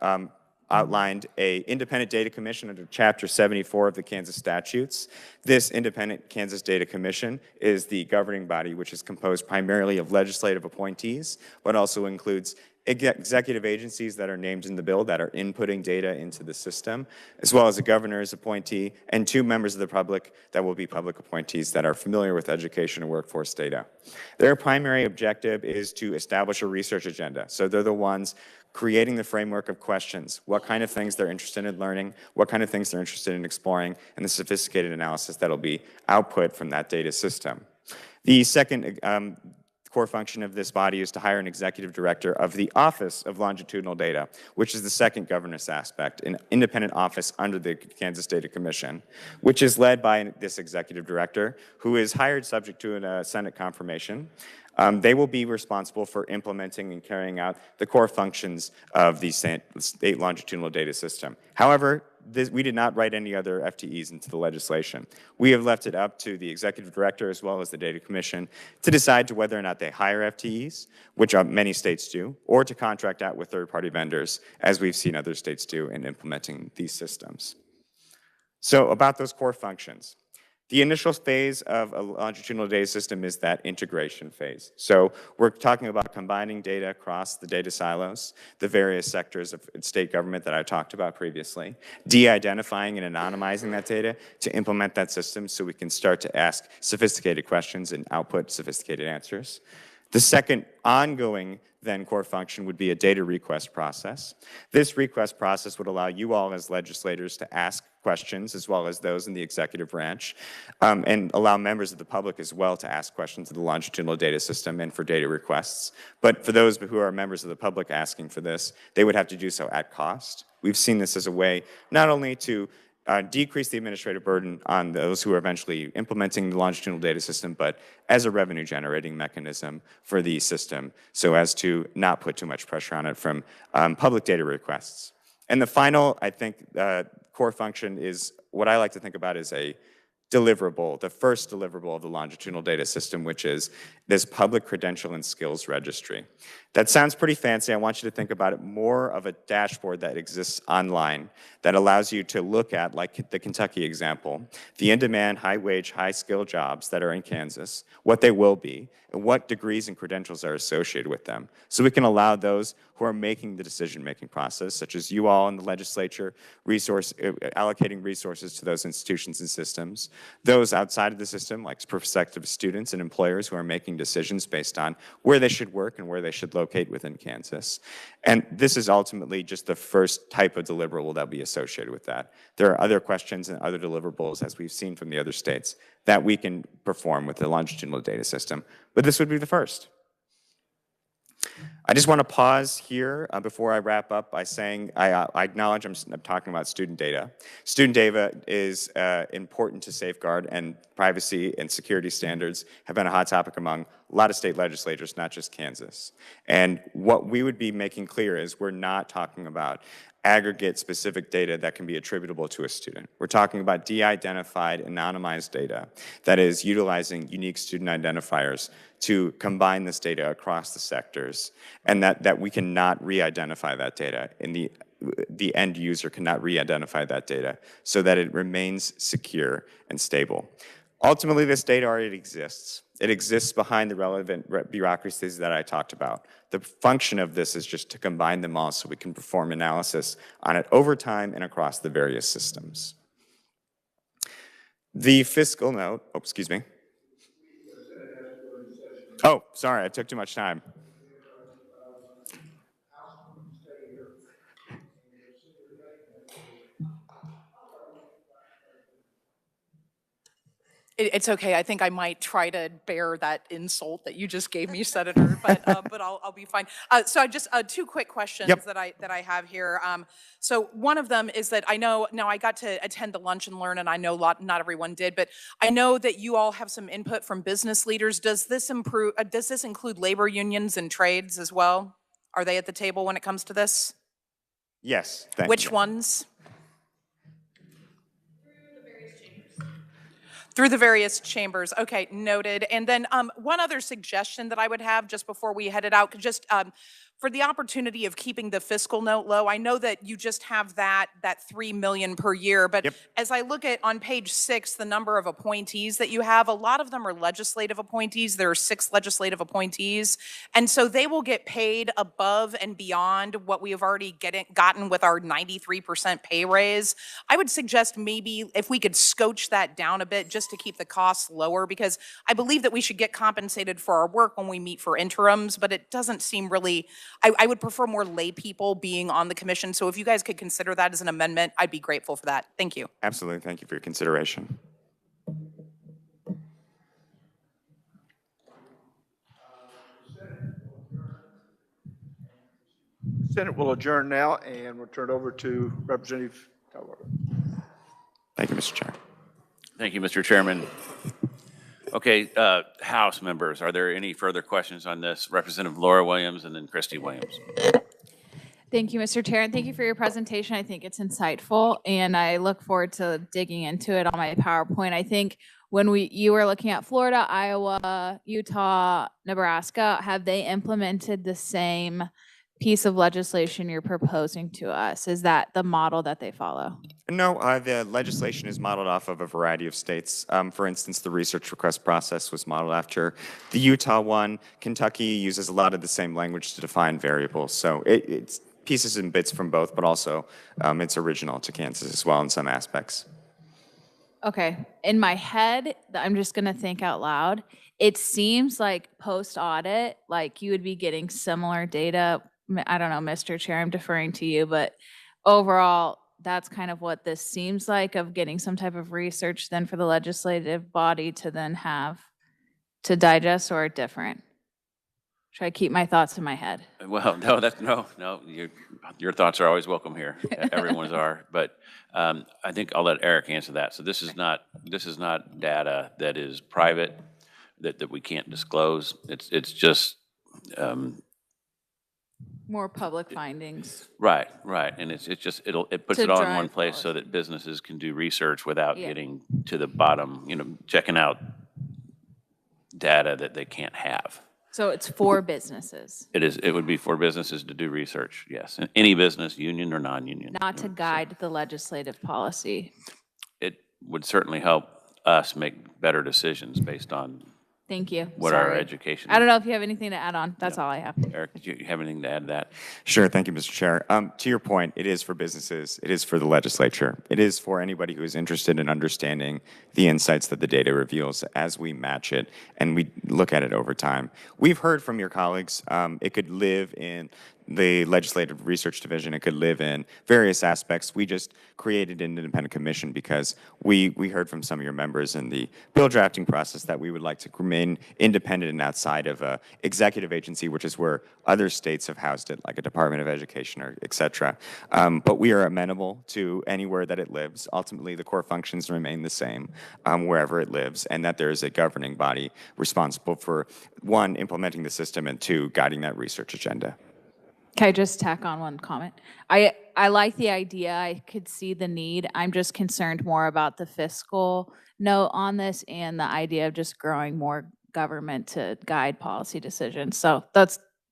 outlined an independent data commission under Chapter 74 of the Kansas statutes. This independent Kansas Data Commission is the governing body, which is composed primarily of legislative appointees, but also includes executive agencies that are named in the bill that are inputting data into the system, as well as a governor's appointee and 2 members of the public that will be public appointees that are familiar with education and workforce data. Their primary objective is to establish a research agenda. So they're the ones creating the framework of questions, what kind of things they're interested in learning, what kind of things they're interested in exploring, and the sophisticated analysis that'll be output from that data system. The second core function of this body is to hire an executive director of the Office of Longitudinal Data, which is the second governance aspect, an independent office under the Kansas Data Commission, which is led by this executive director, who is hired subject to a Senate confirmation. They will be responsible for implementing and carrying out the core functions of the state longitudinal data system. However, we did not write any other FTEs into the legislation. We have left it up to the executive director as well as the data commission to decide to whether or not they hire FTEs, which many states do, or to contract out with third-party vendors, as we've seen other states do in implementing these systems. So about those core functions. The initial phase of a longitudinal data system is that integration phase. So we're talking about combining data across the data silos, the various sectors of state government that I talked about previously, de-identifying and anonymizing that data to implement that system so we can start to ask sophisticated questions and output sophisticated answers. The second ongoing then core function would be a data request process. This request process would allow you all as legislators to ask questions as well as those in the executive branch and allow members of the public as well to ask questions of the longitudinal data system and for data requests. But for those who are members of the public asking for this, they would have to do so at cost. We've seen this as a way not only to decrease the administrative burden on those who are eventually implementing the longitudinal data system, but as a revenue generating mechanism for the system so as to not put too much pressure on it from public data requests. And the final, I think, core function is what I like to think about as a deliverable, the first deliverable of the longitudinal data system, which is this public credential and skills registry. That sounds pretty fancy. I want you to think about it more of a dashboard that exists online that allows you to look at, like the Kentucky example, the in-demand, high-wage, high-skill jobs that are in Kansas, what they will be, and what degrees and credentials are associated with them. So we can allow those who are making the decision-making process, such as you all in the legislature, allocating resources to those institutions and systems, those outside of the system, like prospective students and employers who are making decisions based on where they should work and where they should locate within Kansas. And this is ultimately just the first type of deliverable that will be associated with that. There are other questions and other deliverables, as we've seen from the other states, that we can perform with the longitudinal data system, but this would be the first. I just want to pause here before I wrap up by saying I acknowledge I'm talking about student data. Student data is important to safeguard, and privacy and security standards have been a hot topic among a lot of state legislatures, not just Kansas. And what we would be making clear is we're not talking about aggregate specific data that can be attributable to a student. We're talking about de-identified, anonymized data that is utilizing unique student identifiers to combine this data across the sectors, and that we cannot re-identify that data, and the end user cannot re-identify that data so that it remains secure and stable. Ultimately, this data already exists. It exists behind the relevant bureaucracies that I talked about. The function of this is just to combine them all so we can perform analysis on it over time and across the various systems. The fiscal note, oh, excuse me. Oh, sorry, I took too much time. It's okay. I think I might try to bear that insult that you just gave me, Senator, but I'll be fine. So I just two quick questions Yep. that I have here. So one of them is that I know now I got to attend the lunch and learn, and I know not everyone did, but I know that you all have some input from business leaders. Does this include labor unions and trades as well? Are they at the table when it comes to this? Yes, thank you. Which ones? Through the various chambers. Okay, noted. And then one other suggestion that I would have just before we headed out, just for the opportunity of keeping the fiscal note low. I know that you just have that $3 million per year, but as I look at on page 6, the number of appointees that you have, a lot of them are legislative appointees. There are 6 legislative appointees, and so they will get paid above and beyond what we have already gotten with our 93% pay raise. I would suggest maybe if we could scotch that down a bit just to keep the costs lower, because I believe that we should get compensated for our work when we meet for interims, but it doesn't seem really, I would prefer more lay people being on the commission. So if you guys could consider that as an amendment, I'd be grateful for that. Thank you. Absolutely, thank you for your consideration. Senate will adjourn now, and we'll turn it over to Representative Talbot. Thank you, Mr. Chair. Thank you, Mr. Chairman. Okay, House members, are there any further questions on this? Representative Laura Williams and then Christy Williams. Thank you, Mr. Chair, and thank you for your presentation. I think it's insightful, and I look forward to digging into it on my PowerPoint. I think when you were looking at Florida, Iowa, Utah, Nebraska, have they implemented the same piece of legislation you're proposing to us? Is that the model that they follow? No, the legislation is modeled off of a variety of states. For instance, the research request process was modeled after the Utah one. Kentucky uses a lot of the same language to define variables. So it's pieces and bits from both, but also it's original to Kansas as well in some aspects. Okay. In my head, I'm just going to think out loud. It seems like post-audit, like you would be getting similar data. I don't know, Mr. Chair, I'm deferring to you, but overall, that's kind of what this seems like, of getting some type of research then for the legislative body to then have to digest, or different? Should I keep my thoughts in my head? Well, no. Your thoughts are always welcome here. Everyone's are, but I think I'll let Eric answer that. So this is not data that is private that we can't disclose. It's just More public findings. right, and it puts To it all in drive one place so policy. that businesses can do research without Yeah. getting to the bottom. Checking out data that they can't have. So it's for businesses, It would be for businesses to do research, yes. And any business, union or non-union. not to guide the legislative policy. It would certainly help us make better decisions based on Thank you. what our Sorry. education. I don't know if you have anything to add on. That's all I have. Eric, do you have anything to add to that? Sure, thank you, Mr. Chair. To your point, it is for businesses, it is for the legislature, it is for anybody who is interested in understanding the insights that the data reveals as we match it and we look at it over time. We've heard from your colleagues, it could live in the Legislative Research Division, it could live in various aspects. We just created an independent commission because we heard from some of your members in the bill drafting process that we would like to remain independent and outside of a executive agency, which is where other states have housed it, like a Department of Education or et cetera. But we are amenable to anywhere that it lives. Ultimately, the core functions remain the same wherever it lives, and that there is a governing body responsible for, 1, implementing the system, and 2, guiding that research agenda. Can I just tack on one comment? I like the idea. I could see the need. I'm just concerned more about the fiscal note on this and the idea of just growing more government to guide policy decisions. So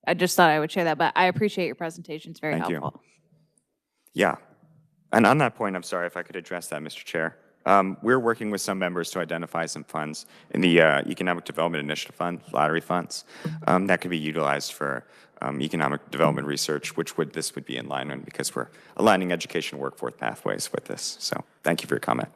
I just thought I would share that, but I appreciate your presentation. It's very Thank you. helpful. Yeah. And on that point, I'm sorry if I could address that, Mr. Chair. We're working with some members to identify some funds in the Economic Development Initiative Fund, lottery funds, that could be utilized for economic development research, which this would be in line with, because we're aligning education workforce pathways with this. So thank you for your comment.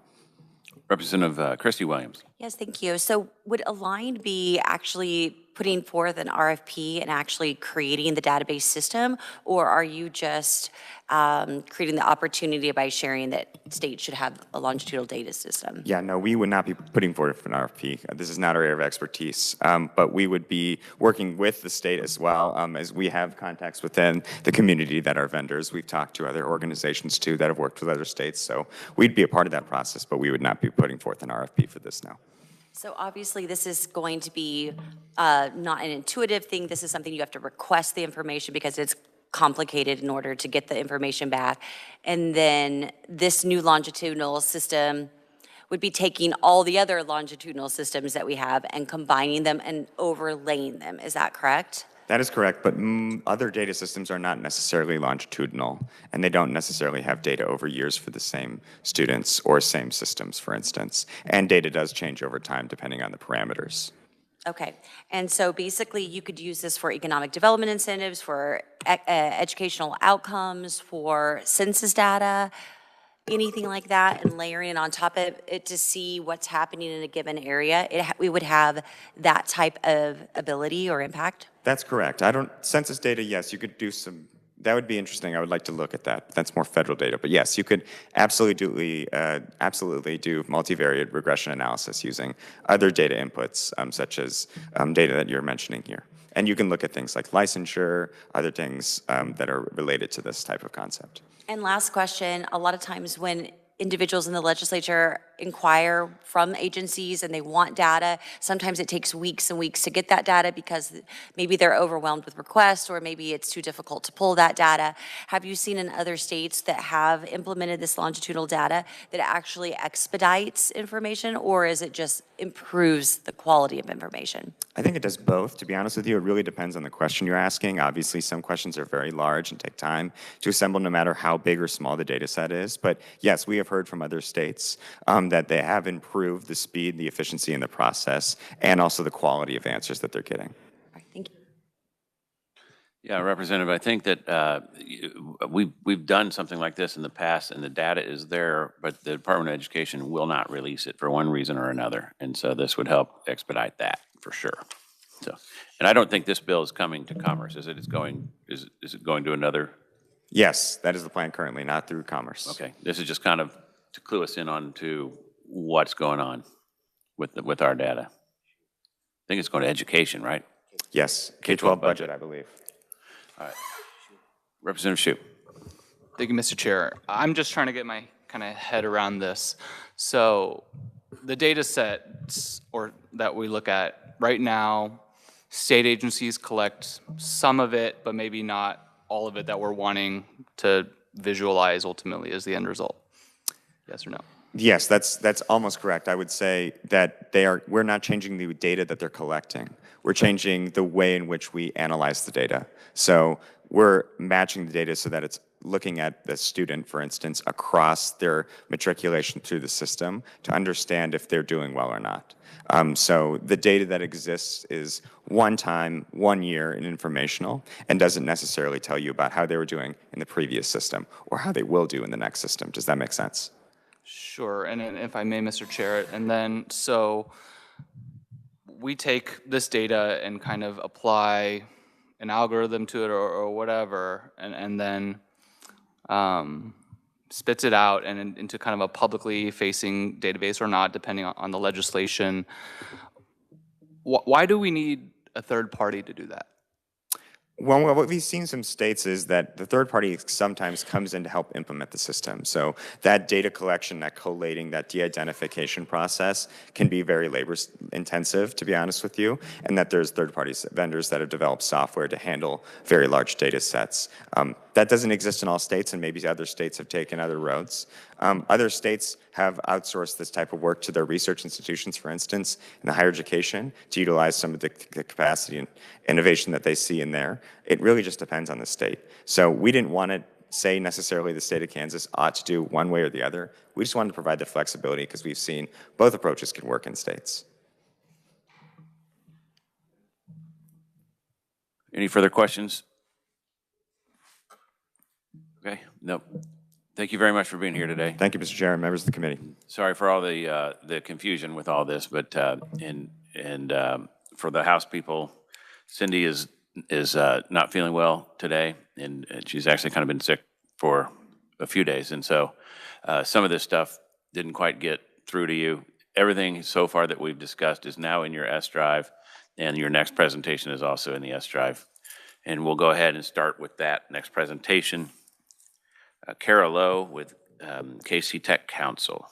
Representative Christy Williams. Yes, thank you. So would Aligned be actually putting forth an RFP and actually creating the database system, or are you just creating the opportunity by sharing that states should have a longitudinal data system? Yeah, no, we would not be putting forward an RFP. This is not our area of expertise, but we would be working with the state as well, as we have contacts within the community that are vendors. We've talked to other organizations too that have worked with other states, so we'd be a part of that process, but we would not be putting forth an RFP for this now. So obviously this is going to be not an intuitive thing. This is something you have to request the information because it's complicated in order to get the information back. And then this new longitudinal system would be taking all the other longitudinal systems that we have and combining them and overlaying them. Is that correct? That is correct, but other data systems are not necessarily longitudinal, and they don't necessarily have data over years for the same students or same systems, for instance. And data does change over time depending on the parameters. Okay, and so basically you could use this for economic development incentives, for educational outcomes, for census data, anything like that, and layering it on top of it to see what's happening in a given area. We would have that type of ability or impact? That's correct. Census data, yes, you could do some, that would be interesting. I would like to look at that. That's more federal data. But yes, you could absolutely do multivariate regression analysis using other data inputs, such as data that you're mentioning here. And you can look at things like licensure, other things that are related to this type of concept. And last question, a lot of times when individuals in the legislature inquire from agencies and they want data, sometimes it takes weeks and weeks to get that data because maybe they're overwhelmed with requests or maybe it's too difficult to pull that data. Have you seen in other states that have implemented this longitudinal data that actually expedites information, or is it just improves the quality of information? I think it does both. To be honest with you, it really depends on the question you're asking. Obviously, some questions are very large and take time to assemble no matter how big or small the data set is. But yes, we have heard from other states that they have improved the speed, the efficiency in the process, and also the quality of answers that they're getting. All right, thank you. Yeah, Representative, I think that we've done something like this in the past, and the data is there, but the Department of Education will not release it for one reason or another, and so this would help expedite that for sure. So, and I don't think this bill is coming to Commerce, is it? Is it going to another? Yes, that is the plan currently, not through Commerce. Okay, this is just kind of to clue us in on to what's going on with our data. I think it's going to education, right? Yes, K-12 budget, I believe. All right. Representative Shue. Thank you, Mr. Chair. I'm just trying to get my kind of head around this. So the data sets that we look at right now, state agencies collect some of it, but maybe not all of it that we're wanting to visualize ultimately as the end result. Yes or no? Yes, that's almost correct. I would say that we're not changing the data that they're collecting. We're changing the way in which we analyze the data. So we're matching the data so that it's looking at the student, for instance, across their matriculation through the system to understand if they're doing well or not. So the data that exists is one time, 1 year and informational, and doesn't necessarily tell you about how they were doing in the previous system or how they will do in the next system. Does that make sense? Sure, and if I may, Mr. Chair, and then so we take this data and kind of apply an algorithm to it or whatever, and then spits it out and into kind of a publicly facing database or not, depending on the legislation. Why do we need a third party to do that? Well, what we've seen in some states is that the third party sometimes comes in to help implement the system. So that data collection, that collating, that de-identification process can be very labor intensive, to be honest with you, and that there's third party vendors that have developed software to handle very large data sets. That doesn't exist in all states, and maybe other states have taken other roads. Other states have outsourced this type of work to their research institutions, for instance, in the higher education, to utilize some of the capacity and innovation that they see in there. It really just depends on the state. So we didn't want to say necessarily the state of Kansas ought to do one way or the other. We just wanted to provide the flexibility because we've seen both approaches can work in states. Any further questions? Okay, no. Thank you very much for being here today. Thank you, Mr. Chair, and members of the committee. Sorry for all the confusion with all this, but for the House people, Cindy is not feeling well today, and she's actually kind of been sick for a few days, and so some of this stuff didn't quite get through to you. Everything so far that we've discussed is now in your S drive, and your next presentation is also in the S drive. And we'll go ahead and start with that next presentation. Kara Lowe with KC Tech Council.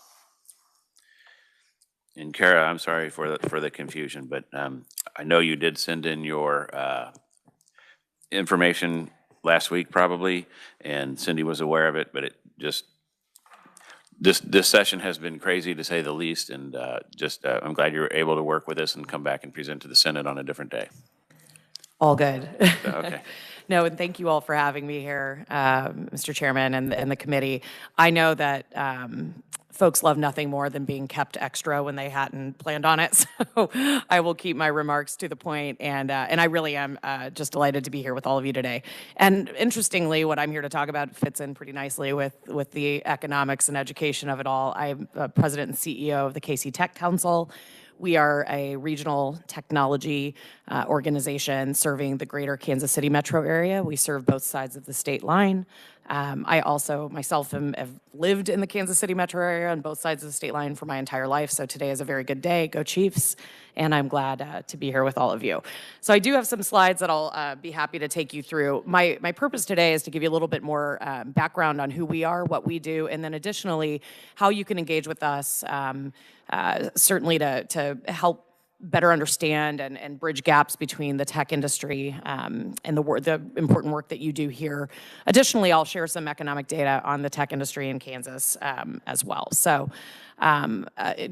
And Kara, I'm sorry for the confusion, but I know you did send in your information last week probably, and Cindy was aware of it, but it just, this session has been crazy to say the least, and I'm glad you were able to work with us and come back and present to the Senate on a different day. All good. Okay. No, and thank you all for having me here, Mr. Chairman and the committee. I know that folks love nothing more than being kept extra when they hadn't planned on it, so I will keep my remarks to the point, and I really am just delighted to be here with all of you today. And interestingly, what I'm here to talk about fits in pretty nicely with the economics and education of it all. I'm president and CEO of the KC Tech Council. We are a regional technology organization serving the greater Kansas City metro area. We serve both sides of the state line. I also, myself, have lived in the Kansas City metro area on both sides of the state line for my entire life, so today is a very good day. Go Chiefs, and I'm glad to be here with all of you. So I do have some slides that I'll be happy to take you through. My purpose today is to give you a little bit more background on who we are, what we do, and then additionally, how you can engage with us, certainly to help better understand and bridge gaps between the tech industry and the important work that you do here. Additionally, I'll share some economic data on the tech industry in Kansas as well. So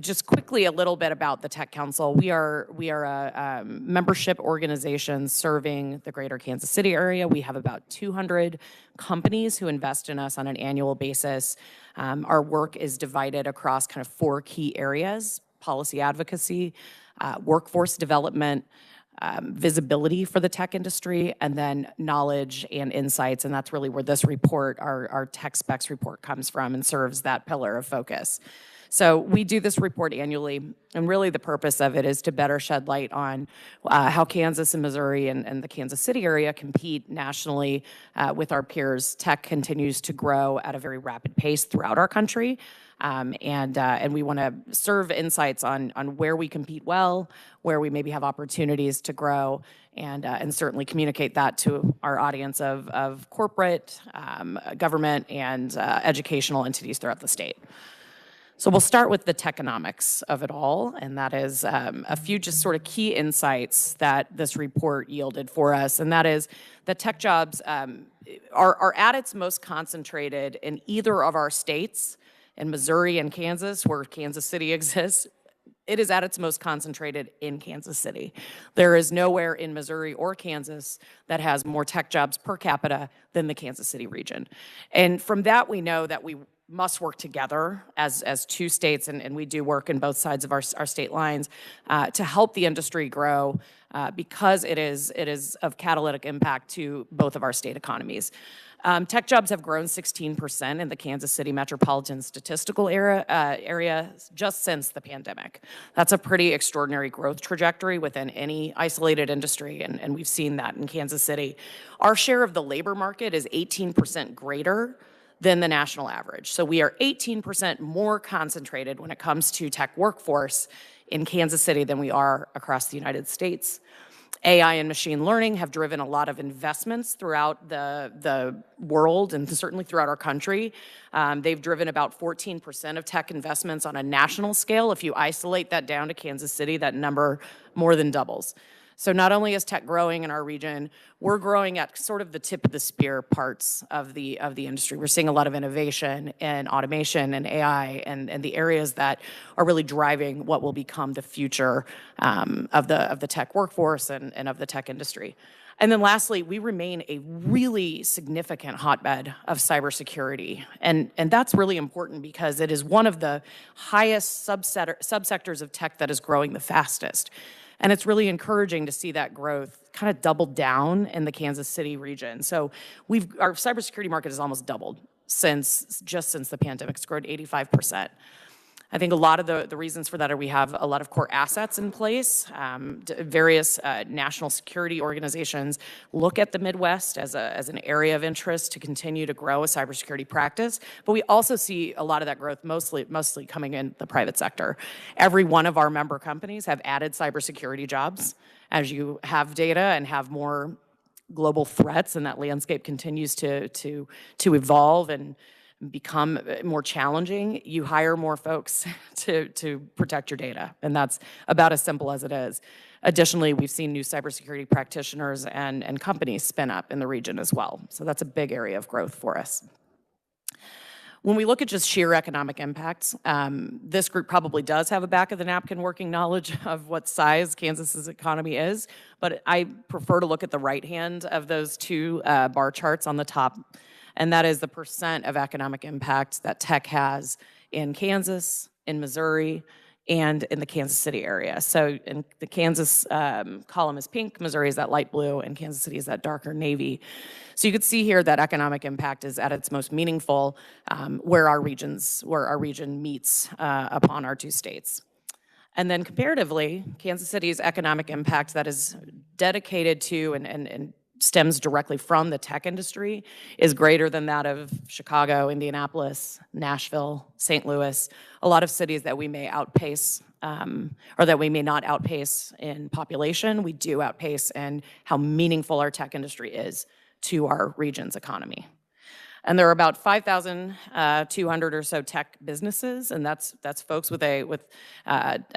just quickly a little bit about the Tech Council. We are a membership organization serving the greater Kansas City area. We have about 200 companies who invest in us on an annual basis. Our work is divided across kind of 4 key areas: policy advocacy, workforce development, visibility for the tech industry, and then knowledge and insights. And that's really where this report, our tech specs report, comes from and serves that pillar of focus. So we do this report annually, and really the purpose of it is to better shed light on how Kansas and Missouri and the Kansas City area compete nationally with our peers. Tech continues to grow at a very rapid pace throughout our country. And we want to serve insights on where we compete well, where we maybe have opportunities to grow, and certainly communicate that to our audience of corporate, government, and educational entities throughout the state. So we'll start with the techonomics of it all, and that is a few just sort of key insights that this report yielded for us, and that is that tech jobs are at its most concentrated in either of our states. In Missouri and Kansas, where Kansas City exists, it is at its most concentrated in Kansas City. There is nowhere in Missouri or Kansas that has more tech jobs per capita than the Kansas City region. And from that, we know that we must work together as 2 states, and we do work in both sides of our state lines to help the industry grow because it is of catalytic impact to both of our state economies. Tech jobs have grown 16% in the Kansas City metropolitan statistical area just since the pandemic. That's a pretty extraordinary growth trajectory within any isolated industry, and we've seen that in Kansas City. Our share of the labor market is 18% greater than the national average. So we are 18% more concentrated when it comes to tech workforce in Kansas City than we are across the United States. AI and machine learning have driven a lot of investments throughout the world and certainly throughout our country. They've driven about 14% of tech investments on a national scale. If you isolate that down to Kansas City, that number more than doubles. So not only is tech growing in our region, we're growing at sort of the tip of the spear parts of the industry. We're seeing a lot of innovation in automation and AI and the areas that are really driving what will become the future of the tech workforce and of the tech industry. And then lastly, we remain a really significant hotbed of cybersecurity. And that's really important because it is one of the highest subsectors of tech that is growing the fastest. And it's really encouraging to see that growth kind of doubled down in the Kansas City region. So our cybersecurity market has almost doubled since the pandemic. It's grown 85%. I think a lot of the reasons for that are we have a lot of core assets in place. Various national security organizations look at the Midwest as an area of interest to continue to grow a cybersecurity practice. But we also see a lot of that growth mostly coming in the private sector. Every one of our member companies have added cybersecurity jobs. As you have data and have more global threats, and that landscape continues to evolve and become more challenging, you hire more folks to protect your data. And that's about as simple as it is. Additionally, we've seen new cybersecurity practitioners and companies spin up in the region as well. So that's a big area of growth for us. When we look at just sheer economic impacts, this group probably does have a back of the napkin working knowledge of what size Kansas's economy is, but I prefer to look at the right hand of those two bar charts on the top, and that is the percent of economic impact that tech has in Kansas, in Missouri, and in the Kansas City area. So in the Kansas column is pink, Missouri is that light blue, and Kansas City is that darker navy. So you can see here that economic impact is at its most meaningful where our region meets upon our two states. And then comparatively, Kansas City's economic impact that is dedicated to and stems directly from the tech industry is greater than that of Chicago, Indianapolis, Nashville, St. Louis, a lot of cities that we may outpace or that we may not outpace in population. We do outpace in how meaningful our tech industry is to our region's economy. And there are about 5,200 or so tech businesses, and that's folks with a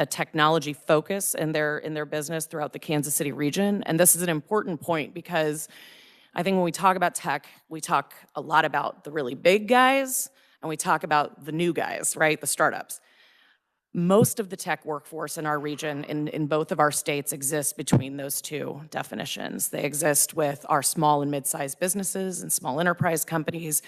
technology focus in their business throughout the Kansas City region. And this is an important point because I think when we talk about tech, we talk a lot about the really big guys, and we talk about the new guys, right, the startups. Most of the tech workforce in our region, in both of our states, exists between those two definitions. They exist with our small and mid-sized businesses and small enterprise companies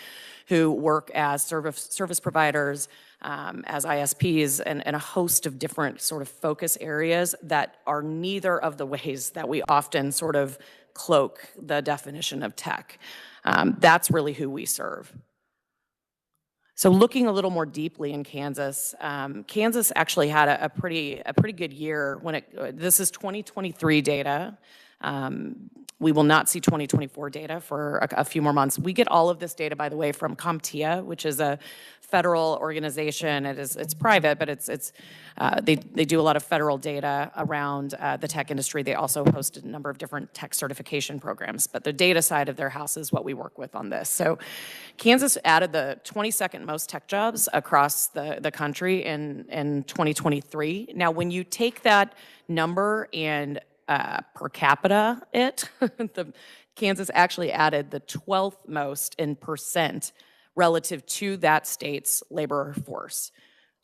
who work as service providers, as ISPs, and a host of different sort of focus areas that are neither of the ways that we often sort of cloak the definition of tech. That's really who we serve. So looking a little more deeply in Kansas, Kansas actually had a pretty good year when this is 2023 data. We will not see 2024 data for a few more months. We get all of this data, by the way, from CompTIA, which is a federal organization. It's private, but they do a lot of federal data around the tech industry. They also host a number of different tech certification programs, but the data side of their house is what we work with on this. So Kansas added the 22nd most tech jobs across the country in 2023. Now, when you take that number and per capita Kansas actually added the 12th most in percent relative to that state's labor force.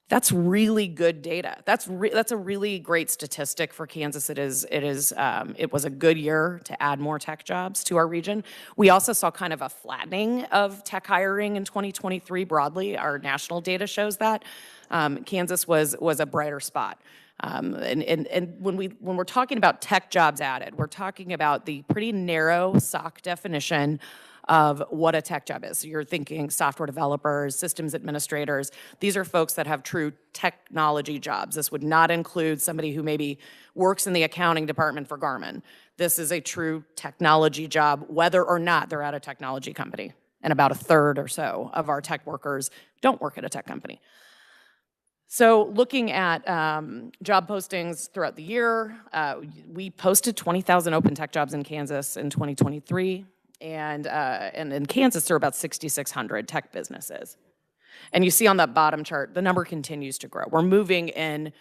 That's really good data. That's a really great statistic for Kansas. It was a good year to add more tech jobs to our region. We also saw kind of a flattening of tech hiring in 2023 broadly. Our national data shows that. Kansas was a brighter spot. And when we're talking about tech jobs added, we're talking about the pretty narrow SOC definition of what a tech job is. So you're thinking software developers, systems administrators. These are folks that have true technology jobs. This would not include somebody who maybe works in the accounting department for Garmin. This is a true technology job, whether or not they're at a technology company. And about a third or so of our tech workers don't work at a tech company. So looking at job postings throughout the year, we posted 20,000 open tech jobs in Kansas in 2023. And in Kansas, there are about 6,600 tech businesses. And you see on that bottom chart, the number continues to grow. We're moving in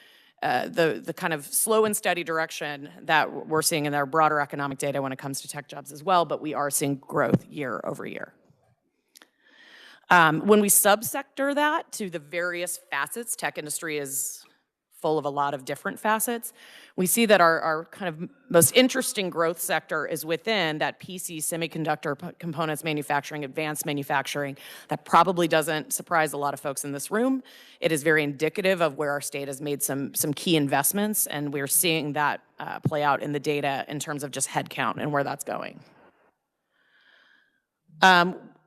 the kind of slow and steady direction that we're seeing in our broader economic data when it comes to tech jobs as well, but we are seeing growth year over year. When we subsector that to the various facets, tech industry is full of a lot of different facets. We see that our kind of most interesting growth sector is within that PC, semiconductor components manufacturing, advanced manufacturing. That probably doesn't surprise a lot of folks in this room. It is very indicative of where our state has made some key investments, and we're seeing that play out in the data in terms of just headcount and where that's going.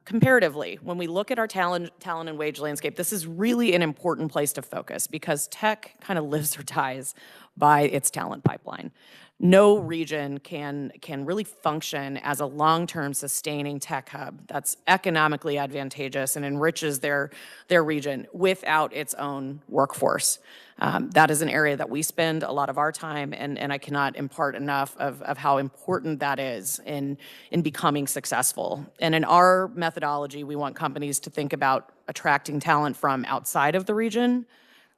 Comparatively, when we look at our talent and wage landscape, this is really an important place to focus because tech kind of lives or dies by its talent pipeline. No region can really function as a long-term sustaining tech hub that's economically advantageous and enriches their region without its own workforce. That is an area that we spend a lot of our time, and I cannot impart enough of how important that is in becoming successful. And in our methodology, we want companies to think about attracting talent from outside of the region.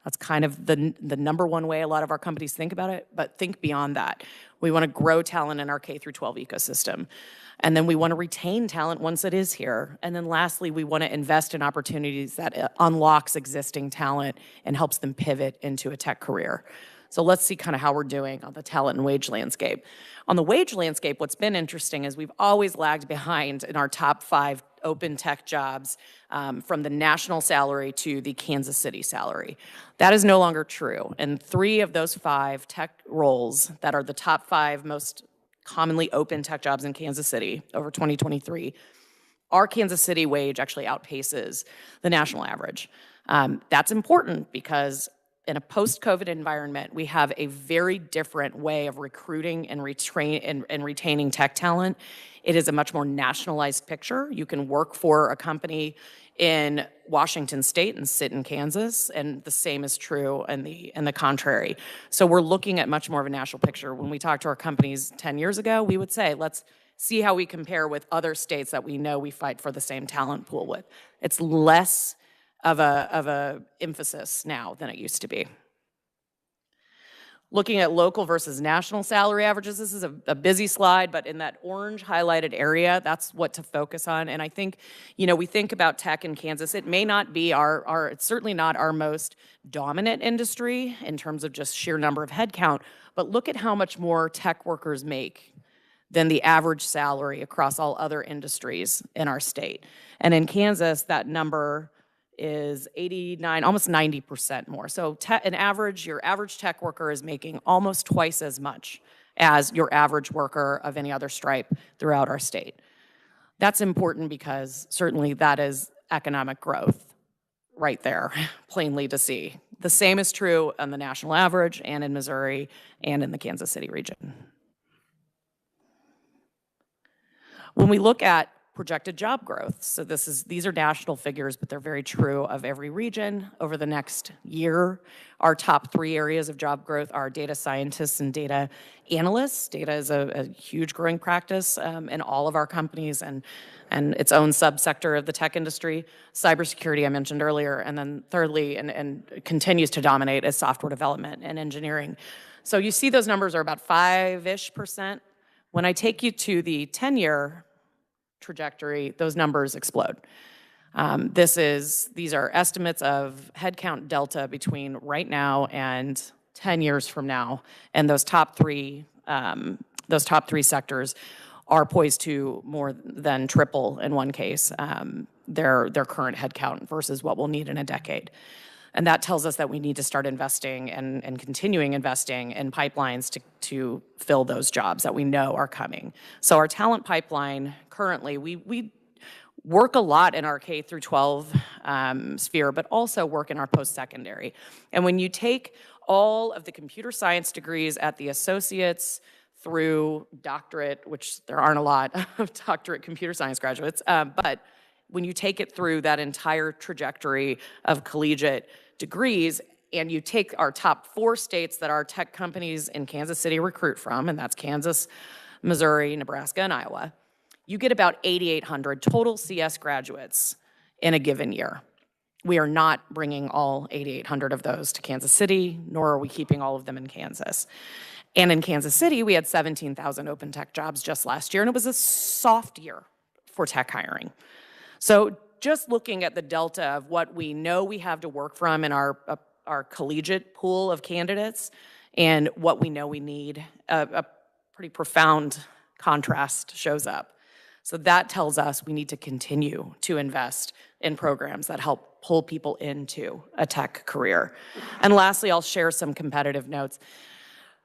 That's kind of the number one way a lot of our companies think about it, but think beyond that. We want to grow talent in our K-12 ecosystem. And then we want to retain talent once it is here. And then lastly, we want to invest in opportunities that unlocks existing talent and helps them pivot into a tech career. So let's see kind of how we're doing on the talent and wage landscape. On the wage landscape, what's been interesting is we've always lagged behind in our top 5 open tech jobs from the national salary to the Kansas City salary. That is no longer true. And 3 of those 5 tech roles that are the top 5 most commonly open tech jobs in Kansas City over 2023, our Kansas City wage actually outpaces the national average. That's important because in a post-COVID environment, we have a very different way of recruiting and retaining tech talent. It is a much more nationalized picture. You can work for a company in Washington State and sit in Kansas, and the same is true in the contrary. So we're looking at much more of a national picture. When we talked to our companies 10 years ago, we would say, let's see how we compare with other states that we know we fight for the same talent pool with. It's less of a emphasis now than it used to be. Looking at local versus national salary averages, this is a busy slide, but in that orange highlighted area, that's what to focus on. And I think, we think about tech in Kansas. It may not be it's certainly not our most dominant industry in terms of just sheer number of headcount, but look at how much more tech workers make than the average salary across all other industries in our state. And in Kansas, that number is 89, almost 90% more. So your average tech worker is making almost twice as much as your average worker of any other stripe throughout our state. That's important because certainly that is economic growth right there, plainly to see. The same is true on the national average and in Missouri and in the Kansas City region. When we look at projected job growth. So these are national figures, but they're very true of every region over the next year. Our top 3 areas of job growth are data scientists and data analysts. Data is a huge growing practice in all of our companies and its own subsector of the tech industry. Cybersecurity, I mentioned earlier, and then thirdly, and continues to dominate, is software development and engineering. So you see those numbers are about 5-ish%. When I take you to the 10-year trajectory, those numbers explode. These are estimates of headcount delta between right now and 10 years from now, and those top three sectors are poised to more than triple in one case their current headcount versus what we'll need in a decade. And that tells us that we need to start investing and continuing investing in pipelines to fill those jobs that we know are coming. So our talent pipeline currently, we work a lot in our K through 12 sphere, but also work in our post-secondary. And when you take all of the computer science degrees at the associates through doctorate, which there aren't a lot of doctorate computer science graduates, but when you take it through that entire trajectory of collegiate degrees, and you take our top 4 states that our tech companies in Kansas City recruit from, and that's Kansas, Missouri, Nebraska, and Iowa, you get about 8,800 total CS graduates in a given year. We are not bringing all 8,800 of those to Kansas City, nor are we keeping all of them in Kansas. And in Kansas City, we had 17,000 open tech jobs just last year, and it was a soft year for tech hiring. So just looking at the delta of what we know we have to work from in our our collegiate pool of candidates and what we know we need, a pretty profound contrast shows up. So that tells us we need to continue to invest in programs that help pull people into a tech career. And lastly, I'll share some competitive notes.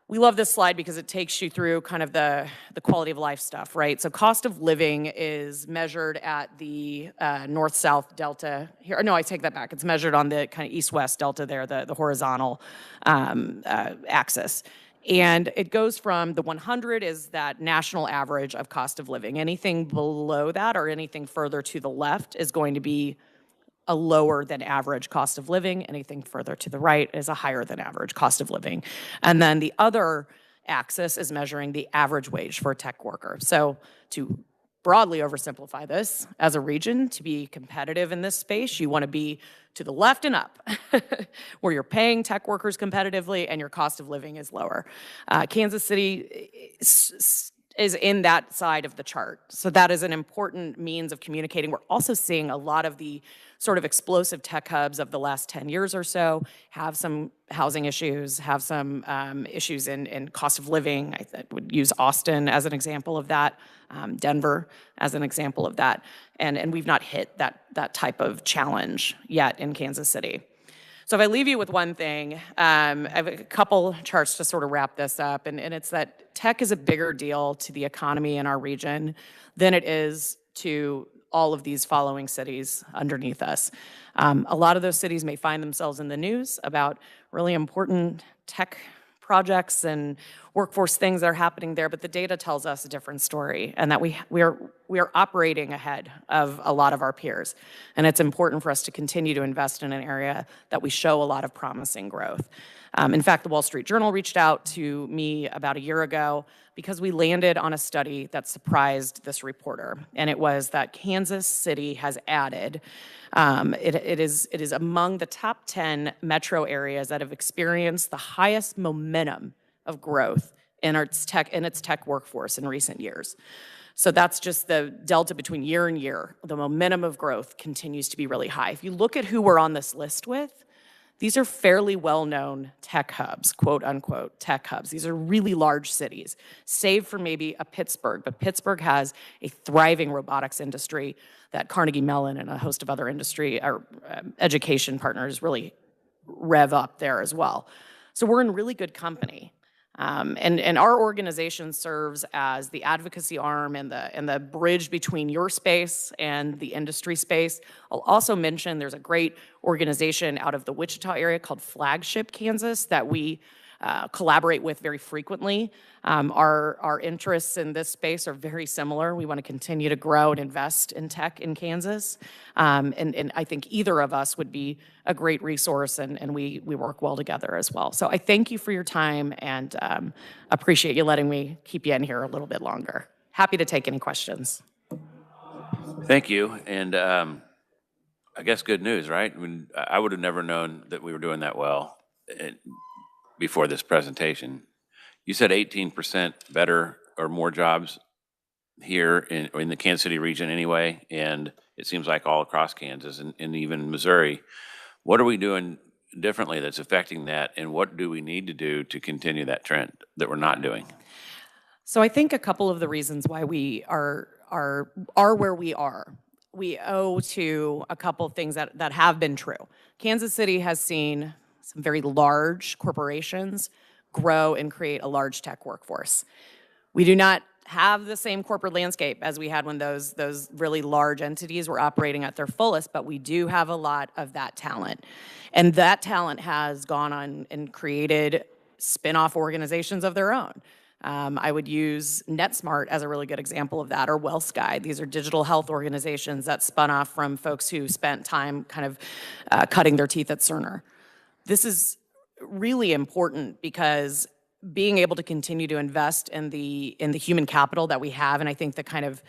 We love this slide because it takes you through kind of the quality of life stuff, right? So cost of living is measured at the north-south delta here. No, I take that back. It's measured on the kind of east-west delta there, the horizontal axis. And it goes from the 100 is that national average of cost of living. Anything below that or anything further to the left is going to be a lower than average cost of living. Anything further to the right is a higher than average cost of living. And then the other axis is measuring the average wage for a tech worker. So to broadly oversimplify this, as a region, to be competitive in this space, you want to be to the left and up, where you're paying tech workers competitively and your cost of living is lower. Kansas City is in that side of the chart. So that is an important means of communicating. We're also seeing a lot of the sort of explosive tech hubs of the last 10 years or so have some housing issues, have some issues in cost of living. I would use Austin as an example of that, Denver as an example of that. And we've not hit that type of challenge yet in Kansas City. So if I leave you with one thing, I have a couple charts to sort of wrap this up, and it's that tech is a bigger deal to the economy in our region than it is to all of these following cities underneath us. A lot of those cities may find themselves in the news about really important tech projects and workforce things that are happening there, but the data tells us a different story, and that we are operating ahead of a lot of our peers. And it's important for us to continue to invest in an area that we show a lot of promising growth. In fact, the Wall Street Journal reached out to me about a year ago because we landed on a study that surprised this reporter, and it was that Kansas City has added, it is among the top 10 metro areas that have experienced the highest momentum of growth in its tech workforce in recent years. So that's just the delta between year and year. The momentum of growth continues to be really high. If you look at who we're on this list with, these are fairly well-known tech hubs, quote unquote, tech hubs. These are really large cities, save for maybe a Pittsburgh, but Pittsburgh has a thriving robotics industry that Carnegie Mellon and a host of other industry or education partners really rev up there as well. So we're in really good company. And our organization serves as the advocacy arm and the bridge between your space and the industry space. I'll also mention there's a great organization out of the Wichita area called Flagship Kansas that we collaborate with very frequently. Our interests in this space are very similar. We want to continue to grow and invest in tech in Kansas. And I think either of us would be a great resource, and we work well together as well. So I thank you for your time and appreciate you letting me keep you in here a little bit longer. Happy to take any questions. Thank you. And I guess good news, right? I mean, I would have never known that we were doing that well before this presentation. You said 18% better or more jobs here in the Kansas City region anyway, and it seems like all across Kansas and even Missouri. What are we doing differently that's affecting that, and what do we need to do to continue that trend that we're not doing? So I think a couple of the reasons why we are where we are, we owe to a couple of things that have been true. Kansas City has seen some very large corporations grow and create a large tech workforce. We do not have the same corporate landscape as we had when those really large entities were operating at their fullest, but we do have a lot of that talent. And that talent has gone on and created spin-off organizations of their own. I would use NetSmart as a really good example of that, or WellSky. These are digital health organizations that spun off from folks who spent time kind of cutting their teeth at Cerner. This is really important because being able to continue to invest in the human capital that we have, and I think the kind of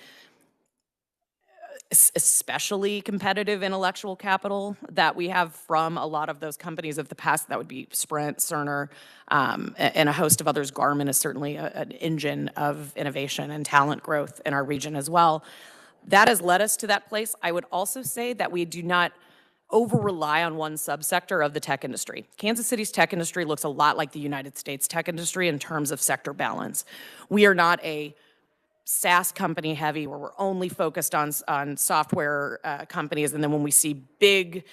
especially competitive intellectual capital that we have from a lot of those companies of the past, that would be Sprint, Cerner, and a host of others. Garmin is certainly an engine of innovation and talent growth in our region as well. That has led us to that place. I would also say that we do not over-rely on one subsector of the tech industry. Kansas City's tech industry looks a lot like the United States tech industry in terms of sector balance. We are not a SaaS company heavy where we're only focused on software companies, and then when we see big,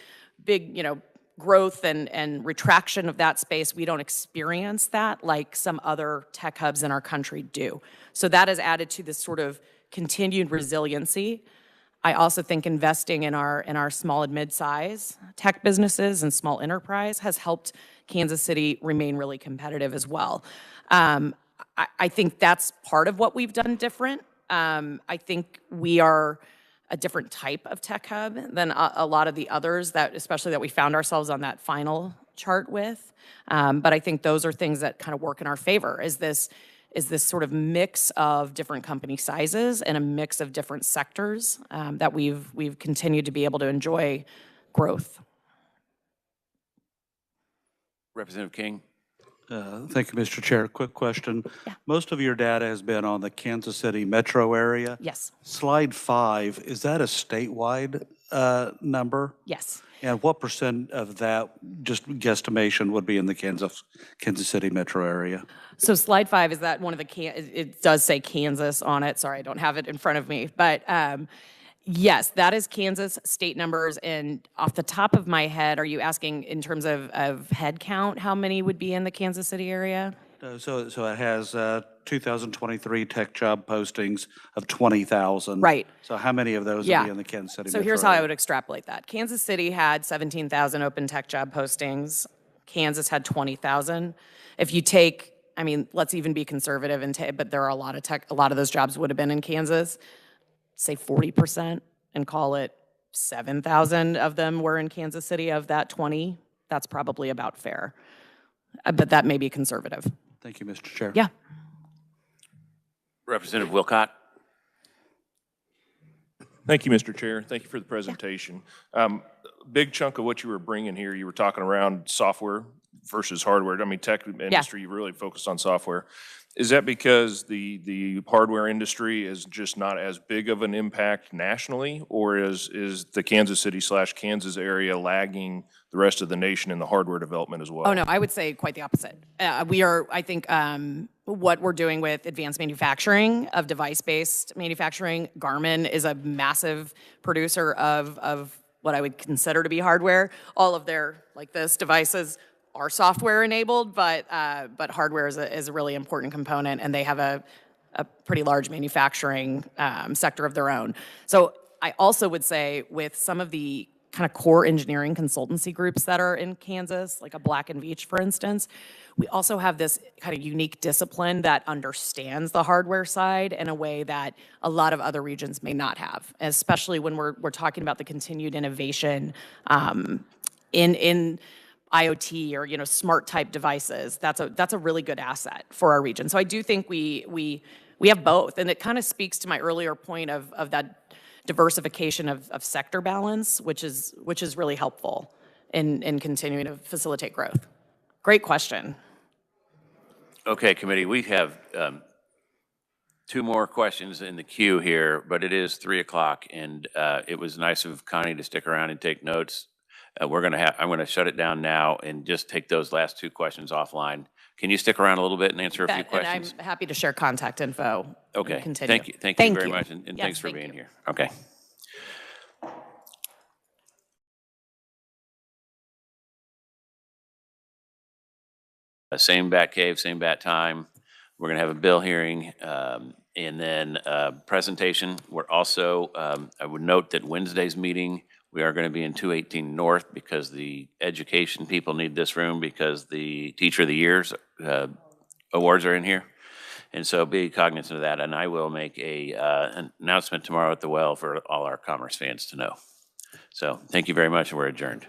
growth and retraction of that space, we don't experience that like some other tech hubs in our country do. So that has added to this sort of continued resiliency. I also think investing in our small and mid-size tech businesses and small enterprise has helped Kansas City remain really competitive as well. I think that's part of what we've done different. I think we are a different type of tech hub than a lot of the others especially that we found ourselves on that final chart with. But I think those are things that kind of work in our favor, is this sort of mix of different company sizes and a mix of different sectors that we've continued to be able to enjoy growth. Representative King. Thank you, Mr. Chair. Quick question. Yeah. Most of your data has been on the Kansas City metro area. Yes. Slide 5, is that a statewide number? Yes. And what % of that, just guesstimation, would be in the Kansas City metro area? So slide 5, is that one of the, it does say Kansas on it. Sorry, I don't have it in front of me. But yes, that is Kansas state numbers. And off the top of my head, are you asking in terms of head count, how many would be in the Kansas City area? So it has 2023 tech job postings of 20,000. Right. So how many of those would be in the Kansas City metro So here's how area? I would extrapolate that. Kansas City had 17,000 open tech job postings. Kansas had 20,000. If you take, I mean, let's even be conservative but there are a lot of those jobs would have been in Kansas. Say 40% and call it 7,000 of them were in Kansas City of that 20. That's probably about fair. But that may be conservative. Thank you, Mr. Chair. Yeah. Representative Wilcott. Thank you, Mr. Chair. Thank you for the presentation. Big chunk of what you were bringing here, you were talking around software versus hardware. I mean, tech industry, you really focused on software. Is that because the hardware industry is just not as big of an impact nationally, or is the Kansas City / Kansas area lagging the rest of the nation in the hardware development as well? Oh, no, I would say quite the opposite. We are, I think, what we're doing with advanced manufacturing of device-based manufacturing, Garmin is a massive producer of what I would consider to be hardware. All of their, like this, devices are software enabled, but hardware is a really important component, and they have a pretty large manufacturing sector of their own. So I also would say with some of the kind of core engineering consultancy groups that are in Kansas, like a Black and Veatch, for instance, we also have this kind of unique discipline that understands the hardware side in a way that a lot of other regions may not have, especially when we're talking about the continued innovation in IoT or smart type devices. That's a really good asset for our region. So I do think we have both, and it kind of speaks to my earlier point of that diversification of sector balance, which is really helpful in continuing to facilitate growth. Great question. Okay, committee, we have 2 more questions in the queue here, but it is 3 o'clock, and it was nice of Connie to stick around and take notes. I'm going to shut it down now and just take those last 2 questions offline. Can you stick around a little bit and answer a few questions? And I'm happy to share contact info. Okay. And continue. Thank you. Thank you very much, and thanks for being here. Okay. Same bat cave, same bat time. We're going to have a bill hearing and then presentation. We're also, I would note that Wednesday's meeting, we are going to be in 218 North because the education people need this room because the Teacher of the Year's awards are in here. And so be cognizant of that. And I will make an announcement tomorrow at the well for all our Commerce fans to know. So thank you very much, and we're adjourned.